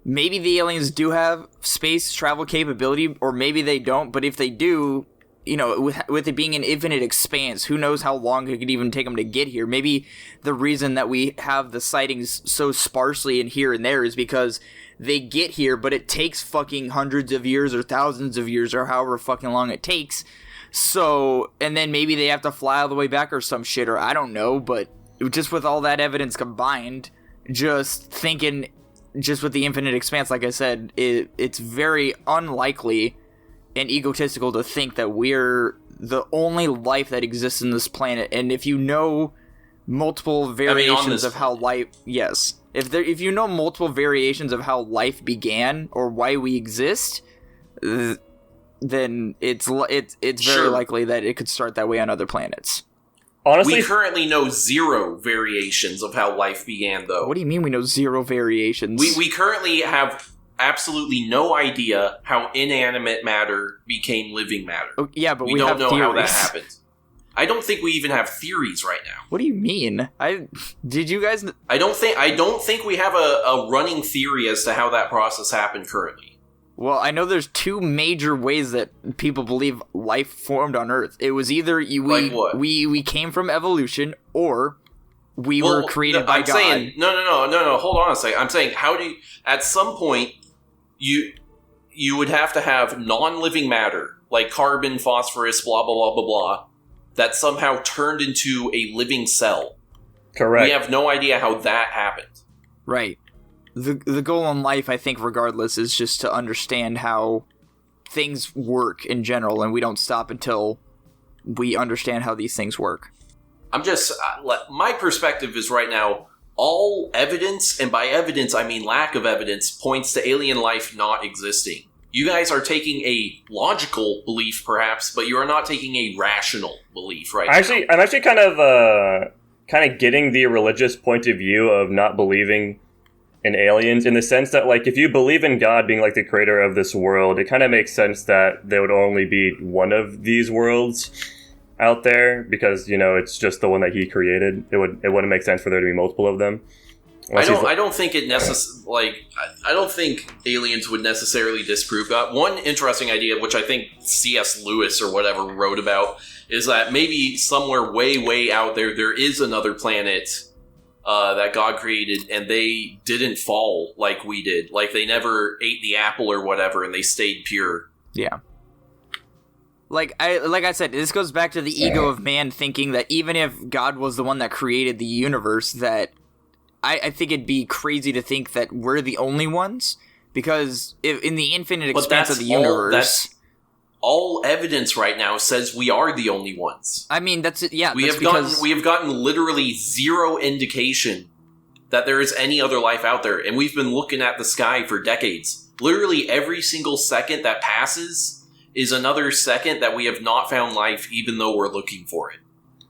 maybe the aliens do have space travel capability, or maybe they don't, but if they do, with it being an infinite expanse, who knows how long it could even take them to get here. Maybe the reason that we have the sightings so sparsely in here and there is because they get here, but it takes fucking hundreds of years or thousands of years or however fucking long it takes. So, and then maybe they have to fly all the way back or some shit, or I don't know, but just with all that evidence combined, just thinking, just with the infinite expanse, like I said, it's very unlikely and egotistical to think that we're the only life that exists in this planet. And if you know multiple variations of how life, if you know multiple variations of how life began or why we exist, then it's very likely that it could start that way on other planets. Honestly, we currently know 0 variations of how life began, though. What do you mean we know 0 variations? We currently have absolutely no idea how inanimate matter became living matter. Oh, yeah, but we don't have know theories. how that happened. I don't think we even have theories right now. What do you mean? Did you guys? I don't think we have a running theory as to how that process happened currently. Well, I know there's 2 major ways that people believe life formed on Earth. It was either we came from evolution, or we were created by God. Saying, no. Hold on a second. I'm saying, how do you, at some point, you would have to have non-living matter, like carbon, phosphorus, blah, blah, blah, blah, blah, that somehow turned into a living cell. correct. We have no idea how that happened. Right. The goal in life, I think, regardless, is just to understand how things work in general, and we don't stop until we understand how these things work. I'm just, my perspective is right now, all evidence, and by evidence I mean lack of evidence, points to alien life not existing. You guys are taking a logical belief, perhaps, but you are not taking a rational belief right now. I'm actually kind of getting the religious point of view of not believing in aliens, in the sense that, like, if you believe in God being like the creator of this world, it kind of makes sense that there would only be one of these worlds out there, because, you know, it's just the one that he created. It wouldn't make sense for there to be multiple of them. I don't think I don't think aliens would necessarily disprove that. One interesting idea, which I think C.S. Lewis or whatever wrote about, is that maybe somewhere way out there is another planet that God created, and they didn't fall like we did. Like, they never ate the apple or whatever, and they stayed pure. Yeah. Like I said, this goes back to the ego of man thinking that even if God was the one that created the universe, that I think it'd be crazy to think that we're the only ones, because if in the infinite expanse of the universe... All evidence right now says we are the only ones. I mean, that's it. Yeah, we have gotten literally zero indication that there is any other life out there, and we've been looking at the sky for decades. Literally every single second that passes is another second that we have not found life, even though we're looking for it.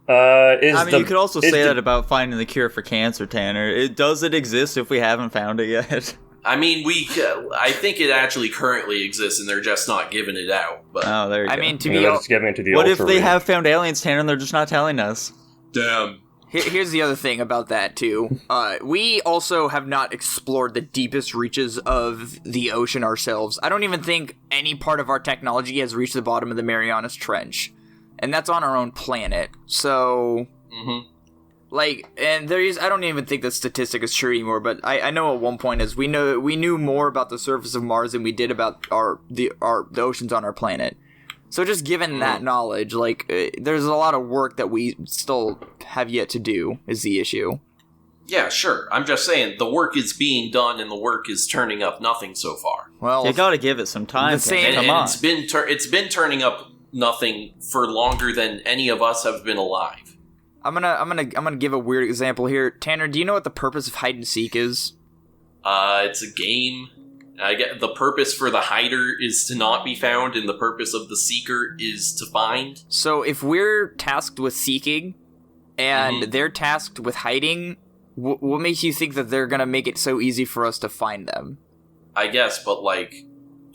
You could also say that about finding the cure for cancer, Tanner. Does it exist if we haven't found it yet? I mean, I think it actually currently exists, and they're just not giving it out. But oh, there you go. I mean, just giving it to the what if they have found aliens, Tanner, and they're just not telling us? Damn. Here's the other thing about that, too. We also have not explored the deepest reaches of the ocean ourselves. I don't even think any part of our technology has reached the bottom of the Marianas Trench. And that's on our own planet. So, and I don't even think that statistic is true anymore, but I know at one point is we knew more about the surface of Mars than we did about the oceans on our planet. So just given that knowledge, there's a lot of work that we still have yet to do is the issue. Yeah, sure. I'm just saying, the work is being done, and the work is turning up nothing so far. Well, you gotta give it some time. Come on. It's been turning up nothing for longer than any of us have been alive. I'm gonna give a weird example here. Tanner, do you know what the purpose of hide and seek is? It's a game. I get the purpose for the hider is to not be found, and the purpose of the seeker is to find. So if we're tasked with seeking, and they're tasked with hiding, what makes you think that they're gonna make it so easy for us to find them? I guess, but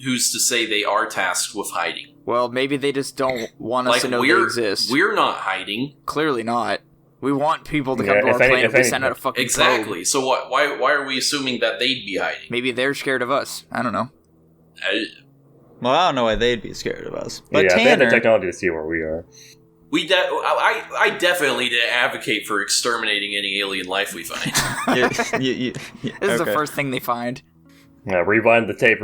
who's to say they are tasked with hiding? Well, maybe they just don't want us to know they exist. We're not hiding. Clearly not. We want people to come to our planet. We send out a fucking exactly. probe. So what? Why are we assuming that they'd be hiding? Maybe they're scared of us. I don't know. Well, I don't know why they'd be scared of us. But yeah, Tanner, they have the technology to see where we are. I definitely didn't advocate for exterminating any alien life we find. This is the first thing they find. Rewind the tape.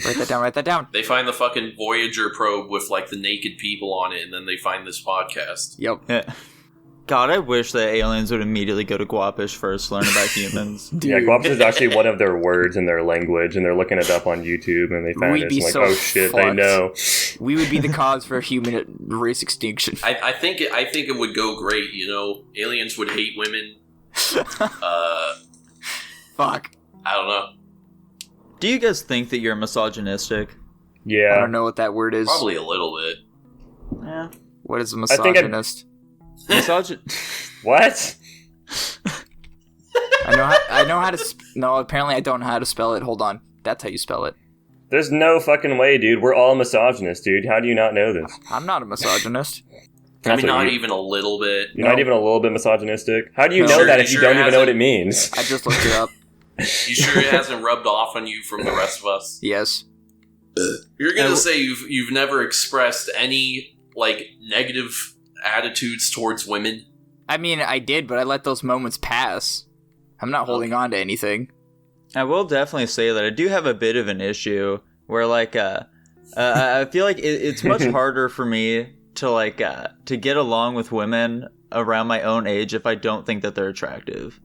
Write that down. They find the fucking Voyager probe with the naked people on it, and then they find this podcast. Yep. Yeah. God, I wish that aliens would immediately go to Guapish first, learn about humans. Yeah, Guapish is actually one of their words in their language, and they're looking it up on YouTube, and they found it. It's oh shit, fucked. They know. We would be the cause for human race extinction. I think it would go great. Aliens would hate women. Fuck. I don't know. Do you guys think that you're misogynistic? Yeah. I don't know what that word is. Probably a little bit. Yeah. What is a misogynist? What? I know how to. No, apparently I don't know how to spell it. Hold on. That's how you spell it. There's no fucking way, dude. We're all misogynists, dude. How do you not know this? I'm not a misogynist. Not even a little bit. You're not even a little bit misogynistic? How do you know that if you don't even know what it means? I just looked it up. You sure it hasn't rubbed off on you from the rest of us? Yes. You're gonna say you've never expressed any negative attitudes towards women? I mean, I did, but I let those moments pass. I'm not holding on to anything. I will definitely say that I do have a bit of an issue where I feel like it's much harder for me to to get along with women around my own age if I don't think that they're attractive.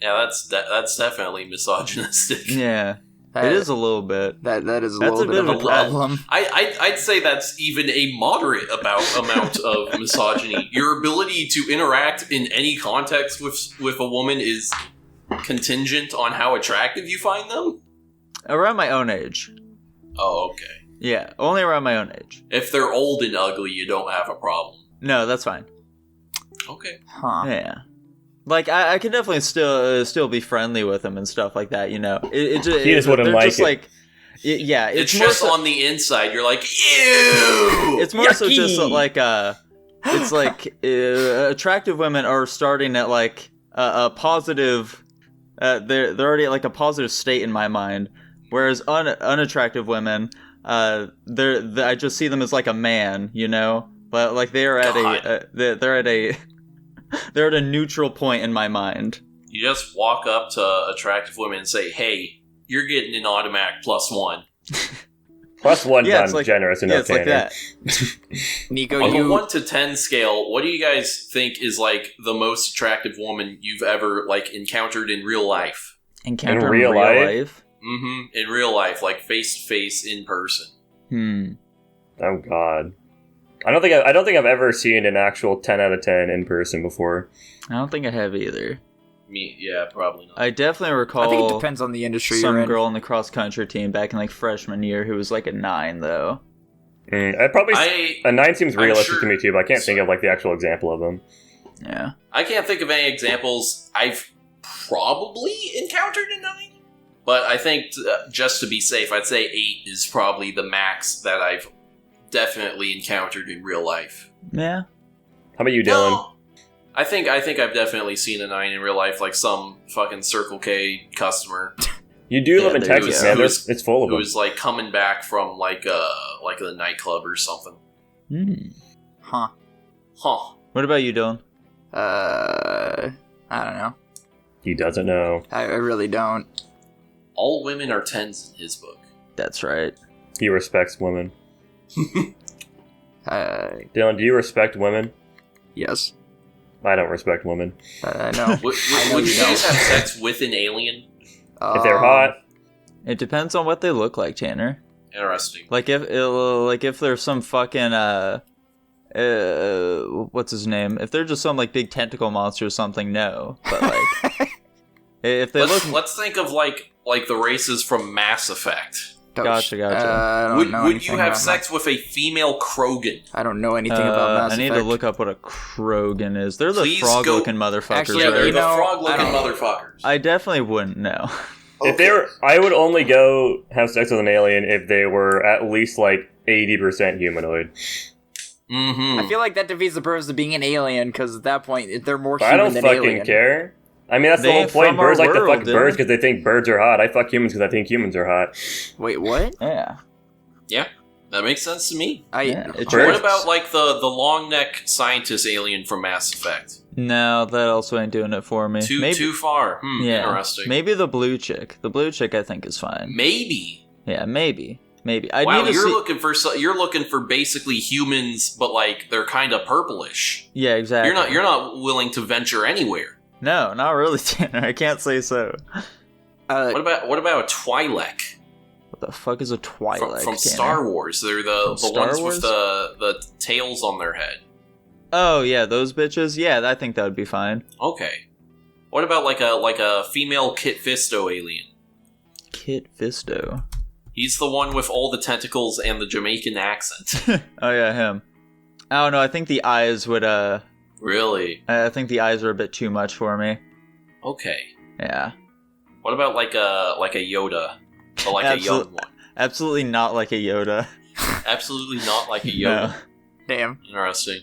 Yeah, that's definitely misogynistic. Yeah. It is a little bit. That is a That's little a bit of bit a of a problem. I'd say that's even a moderate amount of misogyny. Your ability to interact in any context with a woman is contingent on how attractive you find them? Around my own age. Oh, okay. Yeah, only around my own age. If they're old and ugly, you don't have a problem. No, that's fine. Okay. Huh. Yeah. Like, I can definitely still be friendly with them and stuff like that, you know. He just wouldn't they're like just it. like, yeah, It's more just so, on the inside. You're like, ew! it's more so just Yucky. like, it's like, attractive women are starting at like a positive, they're already at like a positive state in my mind, whereas unattractive women, I just see them as like a man, you know? But like they're at they're at a neutral point in my mind. You just walk up to attractive women and say, hey, you're getting an automatic +1. +1's Yeah, not it's like- generous enough, it's like Tanner. that. Nico, On a you 1 to 10 scale, what do you guys think is like the most attractive woman you've ever like encountered in real life? Encounter In real life? Mm-hmm. In real life, like face to face in person. Oh God. I don't think I've ever seen an actual 10 out of 10 in person before. I don't think I have either. Me, yeah, probably not. I definitely recall I think it depends on the industry some you're in. girl on the cross country team back in like freshman year who was like a 9 though. I'd probably a 9 seems I'm realistic sure- to me too, but I can't think of like the actual example of them. Yeah. I can't think of any examples. I've probably encountered a 9, but I think just to be safe, I'd say 8 is probably the max that I've definitely encountered in real life. Yeah. How about you, Dylan? No, I think I've definitely seen a 9 in real life, like some fucking Circle K customer You do Yeah, live in there you Texas, go. man. It's full of who them. was like coming back from like a nightclub or something. Huh. Huh. What about you, Dylan? I don't know. He doesn't know. I really don't. All women are 10s in his book. That's right. He respects women. Uh, Dylan, do you respect women? yes. I don't respect women. I know. Would I know you you guys don't. have sex with an alien? If they're hot, It depends on what they look like, Tanner. Interesting. Like if there's some fucking what's his name? If they're just some like big tentacle monster or something, no. But like if they Let's think of like the races from Mass Effect. Gotcha. I don't know Would anything you have about sex with a female Krogan? I don't know anything about Mass I need Effect. to look up what a Krogan is. They're the Please frog-looking motherfuckers. Actually, Yeah, they're you the know, frog-looking I don't- motherfuckers. I definitely wouldn't know. if they were, I would only go have sex with an alien if they were at least like 80% humanoid. Mm-hmm. I feel like that defeats the purpose of being an alien, because at that point, they're more But I human don't than fucking alien. care. I mean, that's the They whole ain't point. from our Birds like to world, fuck birds Dylan. because they think birds are hot. I fuck humans because I think humans are hot. Wait, what? Yeah. Yeah, that makes sense to me. Yeah, it Birds- What about like the long neck scientist alien from Mass Effect? No, that also ain't doing it for me. Too far. Yeah. Interesting. Maybe the blue chick. The blue chick I think is fine. Maybe. Yeah, maybe. I Wow, need to you're see. you're looking for basically humans, but like they're kind of purplish. Yeah, exactly. You're not willing to venture anywhere. No, not really, Tanner. I can't say so. What about a Twi'lek What the fuck is a Twilight? from Tanner? Star Wars? They're the From ones Star Wars? with the tails on their head. Oh yeah, those bitches. Yeah, I think that would be fine. Okay. What about like a female Kit Fisto alien? Kit Fisto. He's the one with all the tentacles and the Jamaican accent. Oh yeah, him. I don't know. I think the eyes would. Really? I think the eyes are a bit too much for me. Okay. Yeah. What about like a Yoda, but like a young one? Absolutely not like a Yoda. Absolutely not like a Yoda. No. Damn. Interesting.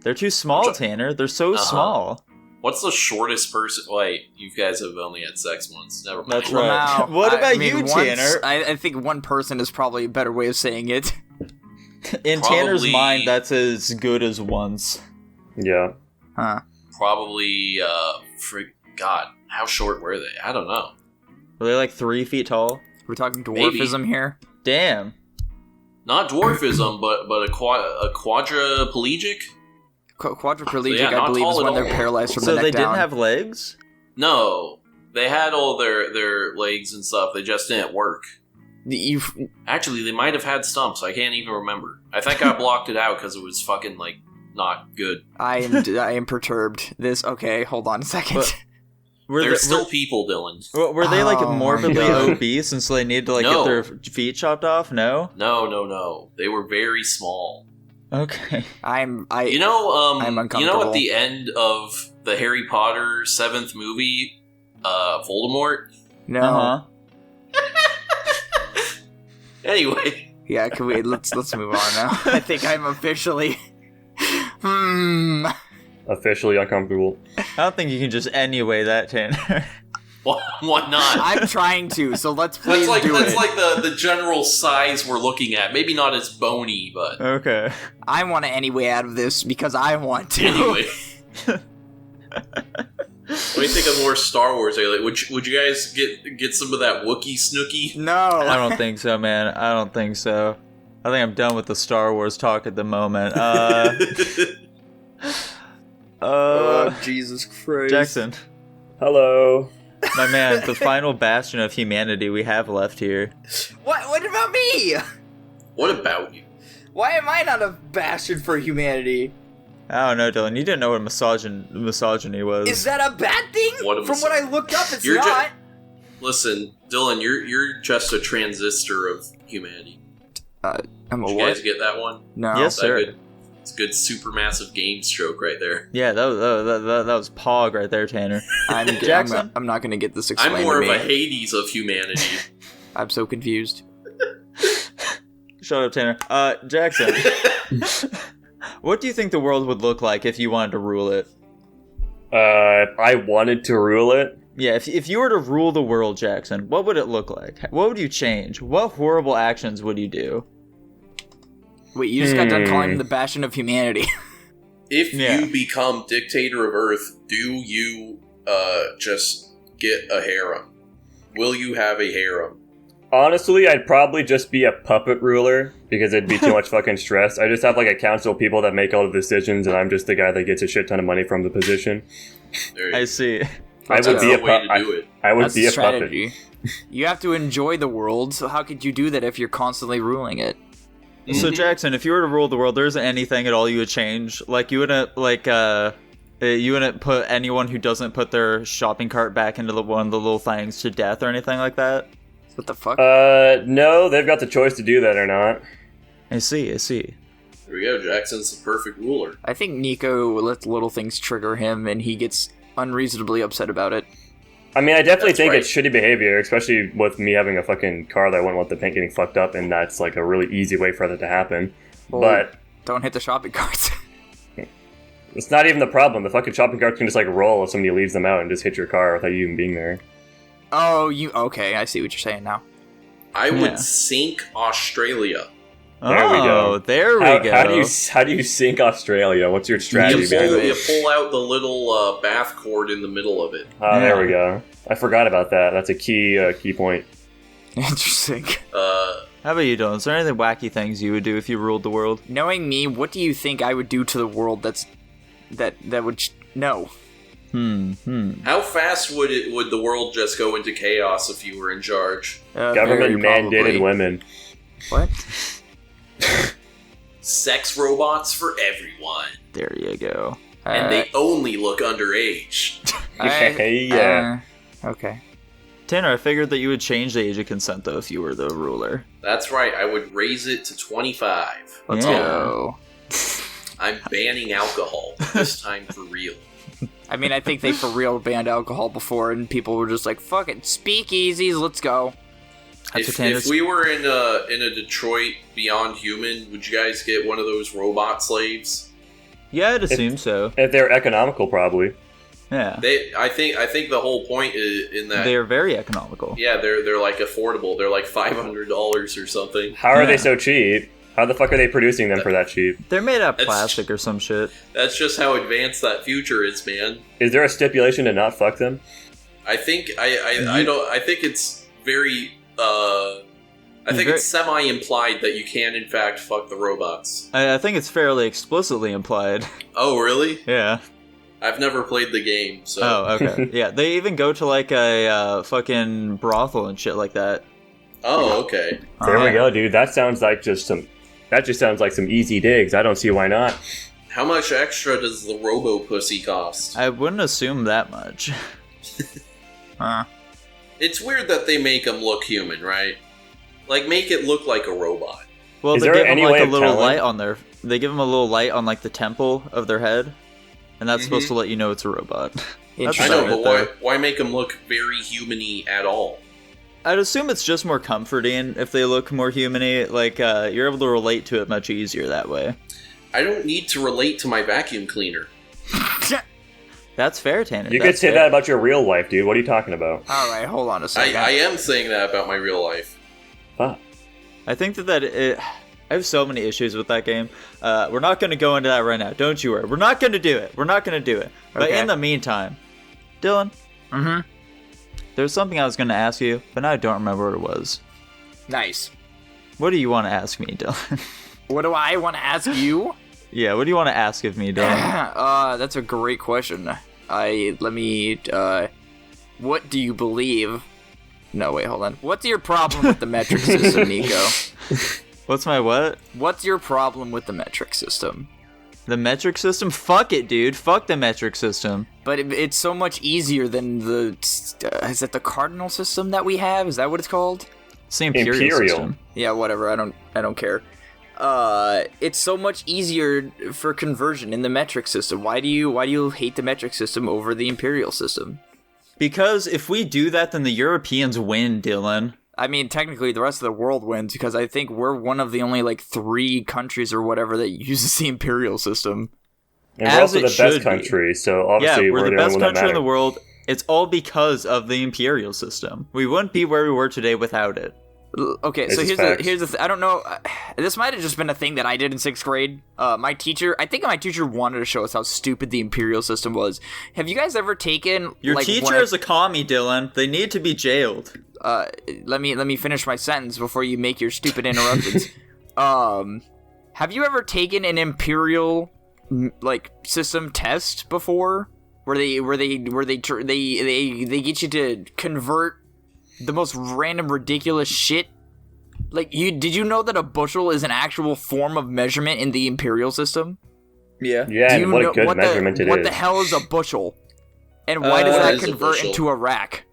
They're too small, Tanner. They're so small. What's the shortest person? Wait, you guys have only had sex once. Never mind. That's right. Wow. What about I mean, you, once- Tanner? I think one person is probably a better way of saying it. In Tanner's Probably- mind, that's as good as once. Yeah. Huh. Probably. God, how short were they? I don't know. Were they like 3 feet tall? We're talking Maybe. dwarfism here. Damn. Not dwarfism, but a quadriplegic. Quadriplegic, Yeah, I not believe, is tall when at they're all. paralyzed from So the they neck down. didn't have legs? No, They had all their legs and stuff. They just didn't work. Actually, they might have had stumps. I can't even remember. I think I blocked it out because it was fucking like not good. I am perturbed. Okay, hold on a second. There's still people, Dylan. Were they like Oh my morbidly God. obese and so they needed to like No. get their feet chopped off? No. No. They were very small. Okay. I'm You know, I'm you know uncomfortable. at the end of the Harry Potter 7th movie, Voldemort? no. Uh huh. Anyway. Yeah, can we let's move on now. I think I'm officially Officially uncomfortable. I don't think you can just anyway that, Tanner. Why not? I'm trying to, so let's please That's do like it. the general size we're looking at. Maybe not as bony, but Okay. I want to anyway out of this because I want to. anyway. What do you think of more Star Wars? Like, would you guys get some of that Wookiee snooky? I No. don't think so, man. I don't think so. I think I'm done with the Star Wars talk at the moment. Oh, Jesus Christ. Jackson, Hello. my man, the final bastion of humanity we have left here. What about me? What about you? Why am I not a bastard for humanity? I don't know, Dylan. You didn't know what misogyny was. Is that a bad thing? What a From what I looked up, it's You're ju- not. Listen, Dylan, you're just a transistor of humanity. I'm a Did you what? guys get that one? No. Yes, That sir. good? It's a good supermassive game stroke right there. Yeah, that was Pog right there, Tanner. Jackson? I'm not going to get this I'm explained more to of me. a Hades of humanity. I'm so confused. Shut up, Tanner. Jackson. What do you think the world would look like if you wanted to rule it? If I wanted to rule it, Yeah, if you were to rule the world, Jackson, what would it look like? What would you change? What horrible actions would you do? Wait, you just got done calling him the bastion of humanity. If Yeah. you become dictator of Earth, do you just get a harem? Will you have a harem? honestly, I'd probably just be a puppet ruler because it'd be too much fucking stress. I just have like a council of people that make all the decisions, and I'm just the guy that gets a shit ton of money from the position. There you I go. see. I That's would be a the way to puppet. do it. I would That's be the a puppet. strategy. You have to enjoy the world, so how could you do that if you're constantly ruling it? So Mhm. Jackson, if you were to rule the world, there isn't anything at all you would change. Like you wouldn't you wouldn't put anyone who doesn't put their shopping cart back into one of the little things to death or anything like that. What the fuck? No, they've got the choice to do that or not. I see. There we go. Jackson's the perfect ruler. I think Nico lets little things trigger him, and he gets unreasonably upset about it. I mean, I definitely That's think right. it's shitty behavior, especially with me having a fucking car that I wouldn't want the paint getting fucked up, and that's like a really easy way for that to happen. Well, But don't hit the shopping carts. it's not even the problem. The fucking shopping cart can just like roll if somebody leaves them out and just hit your car without you even being there. Oh, okay, I see what you're saying now. I would Yeah. sink Australia. There we go. Oh, there we go. How do you sink Australia? What's your You strategy behind pull, it? you pull out the little bath cord in the middle of it. There we go. I forgot about that. That's a key point. Interesting. Uh, How about you, Dylan? Is there any wacky things you would do if you ruled the world? Knowing me, what do you think I would do to the world that would no? how fast would the world just go into chaos if you were in charge? Government Very mandated probably. women. What? Sex robots for everyone, There you go. and they only look underage. Yeah. Okay. Tanner, I figured that you would change the age of consent though if you were the ruler. That's right. I would raise it to 25. Let's Yeah. go. I'm banning alcohol this time for real. I mean, I think they for real banned alcohol before, and people were just like, "Fuck it, speakeasies, let's go." That's what If Tanner's- we were in a Detroit Beyond Human, would you guys get one of those robot slaves? Yeah, I'd assume so. If they're economical, probably. Yeah. I think the whole point is in that. They are very economical. Yeah, they're like affordable. They're like $500 or something. How are Yeah. they so cheap? How the fuck are they producing them for that cheap? They're made out of That's- plastic or some shit. That's just how advanced that future is, man. Is there a stipulation to not fuck them? I think I think it's very I think it's semi-implied that you can in fact fuck the robots. I think it's fairly explicitly implied. Oh, really? Yeah. I've never played the game, so... Oh, okay. Yeah, they even go to, like, a fucking brothel and shit like that. Oh, okay. There we go, dude. That sounds like that just sounds like some easy digs. I don't see why not. How much extra does the Robo-Pussy cost? I wouldn't assume that much. It's weird that they make them look human, right? Like, make it look like a robot. Well, Is they there give them, any like, way a of little telling? light on their... They give them a little light on, like, the temple of their head. And that's supposed to let you know it's a robot. That's I about know, it, but though. why make them look very human-y at all? I'd assume it's just more comforting if they look more human-y. Like, you're able to relate to it much easier that way. I don't need to relate to my vacuum cleaner. That's fair, Tanner. You That's could say fair. that about your real life, dude. What are you talking about? All right, hold on a second. I am saying that about my real life. Fuck. I think I have so many issues with that game. We're not going to go into that right now. Don't you worry. We're not going to do it. We're not going to do it. But Okay. in the meantime, Dylan, there's something I was going to ask you, but now I don't remember what it was. Nice. What do you want to ask me, Dylan? What do I want to ask you? Yeah, what do you want to ask of me, Dylan? That's a great question. What do you believe? No, wait, hold on. What's your problem with the metric system, Nico? What's my what? What's your problem with the metric system? The metric system? Fuck it, dude. Fuck the metric system. But it's so much easier than is it the cardinal system that we have? Is that what it's called? It's the imperial system. Yeah, whatever. I don't care. It's so much easier for conversion in the metric system. Why do you hate the metric system over the imperial system? Because if we do that, then the Europeans win, Dylan. I mean, technically, the rest of the world wins because I think we're one of the only, like, 3 countries or whatever that uses the imperial system. And As we're also it the should best be. country, so obviously Yeah, we're the the best only one that country in the matters. world. It's all because of the imperial system. We wouldn't be where we were today without it. Okay, This so is here's facts. the I don't know. This might have just been a thing that I did in 6th grade. My teacher wanted to show us how stupid the imperial system was. Have you guys ever taken Your like, teacher one of- is a commie, Dylan. They need to be jailed. let me finish my sentence before you make your stupid interruptions. Have you ever taken an imperial like system test before, where they get you to convert the most random ridiculous shit? Like, did you know that a bushel is an actual form of measurement in the imperial system? Yeah. Yeah, Do and you what know a good what measurement it what is. the hell is a bushel? And why does What that is a convert bushel? into a rack?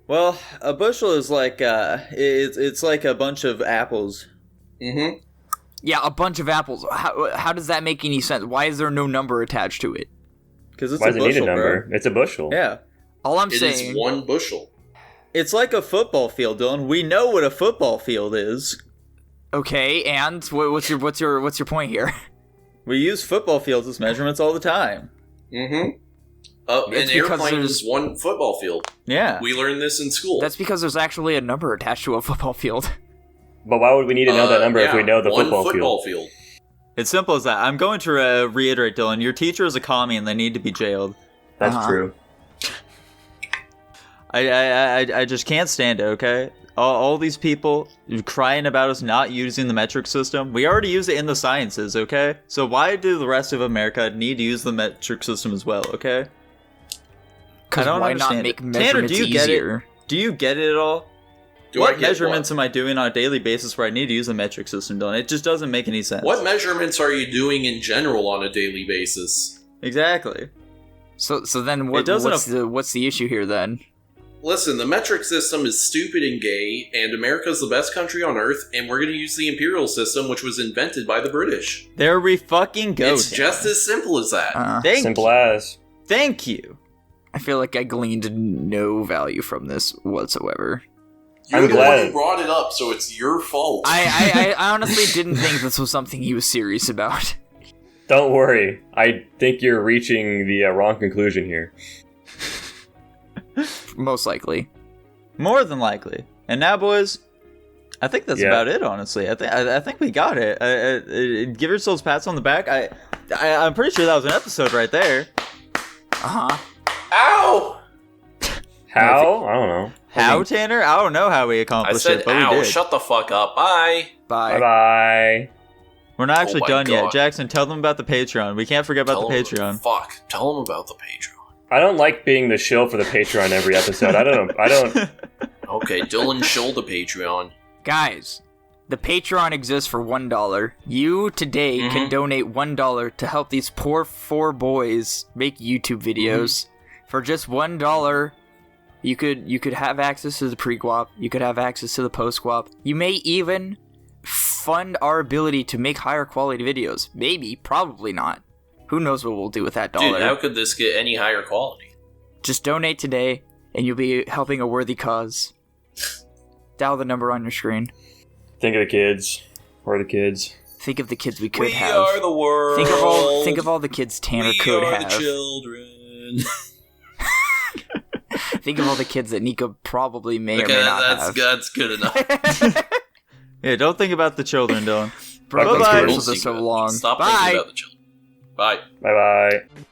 Well, a bushel is like it's like a bunch of apples. Mm-hmm. Yeah, a bunch of apples. How does that make any sense? Why is there no number attached to it? Because it's Why a does it need bushel, a number? bro. It's a bushel. Yeah. All I'm It saying. is 1 bushel. It's like a football field, Dylan. We know what a football field is. Okay, and what's your point here? We use football fields as measurements all the time. Mm-hmm. An It's because airplane there's- is 1 football field. Yeah. We learned this in school. That's because there's actually a number attached to a football field. But why would we need to know that number if yeah, we know the 1 football field? field. It's simple as that. I'm going to reiterate, Dylan. Your teacher is a commie and they need to be jailed. That's Uh-huh. true. I just can't stand it, okay? All these people crying about us not using the metric system. We already use it in the sciences, okay? So why do the rest of America need to use the metric system as well, okay? Because don't why not understand make it. measurements Tanner, do you get it? easier? Do you get it at all? Do I What get measurements am I doing on a daily basis where I need to use the metric system, Dylan? It just doesn't make any sense. What measurements are you doing in general on a daily basis? Exactly. So then It doesn't what's the issue here then? Listen, the metric system is stupid and gay, and America's the best country on earth, and we're going to use the imperial system, which was invented by the British. There we fucking go. It's Tanner. just as simple as that. Thank Simple you. as. Thank you. I feel like I gleaned no value from this whatsoever. You're I'm the one glad. who brought it up, so it's your fault. I honestly didn't think this was something he was serious about. Don't worry. I think you're reaching the wrong conclusion here. Most likely. More than likely. And now, boys, I think that's Yeah. about it. Honestly, I think we got it. Give yourselves pats on the back. I'm pretty sure that was an episode right there. Uh-huh. Ow! How? I don't know. How, Tanner? I don't know how we I accomplished said it, but ow, we did. shut the fuck up. Bye! Bye. Bye-bye. We're not actually my done God. yet. Jackson, tell them about the Patreon. We can't forget about the Patreon. Tell them about the Patreon. I don't like being the shill for the Patreon every episode. I don't know. Okay, Dylan shill the Patreon. Guys, the Patreon exists for $1. You today can donate $1 to help these poor 4 boys make YouTube videos. For just $1, you could have access to the pre-guap. You could have access to the post-guap. You may even fund our ability to make higher quality videos. Maybe, probably not. Who knows what we'll do with that dollar? Dude, how could this get any higher quality? Just donate today, and you'll be helping a worthy cause. Dial the number on your screen. Think of the kids. We're the kids. Think of the kids we could We have. are the world. Think of all the kids Tanner could have. We are the children. Think of all the kids that Nico probably may or Okay, may not have. that's good enough. Yeah, don't think about the children, Dylan. Bro, Bye-bye. these commercials are so long. Stop Bye. thinking about the children. Bye. Bye bye.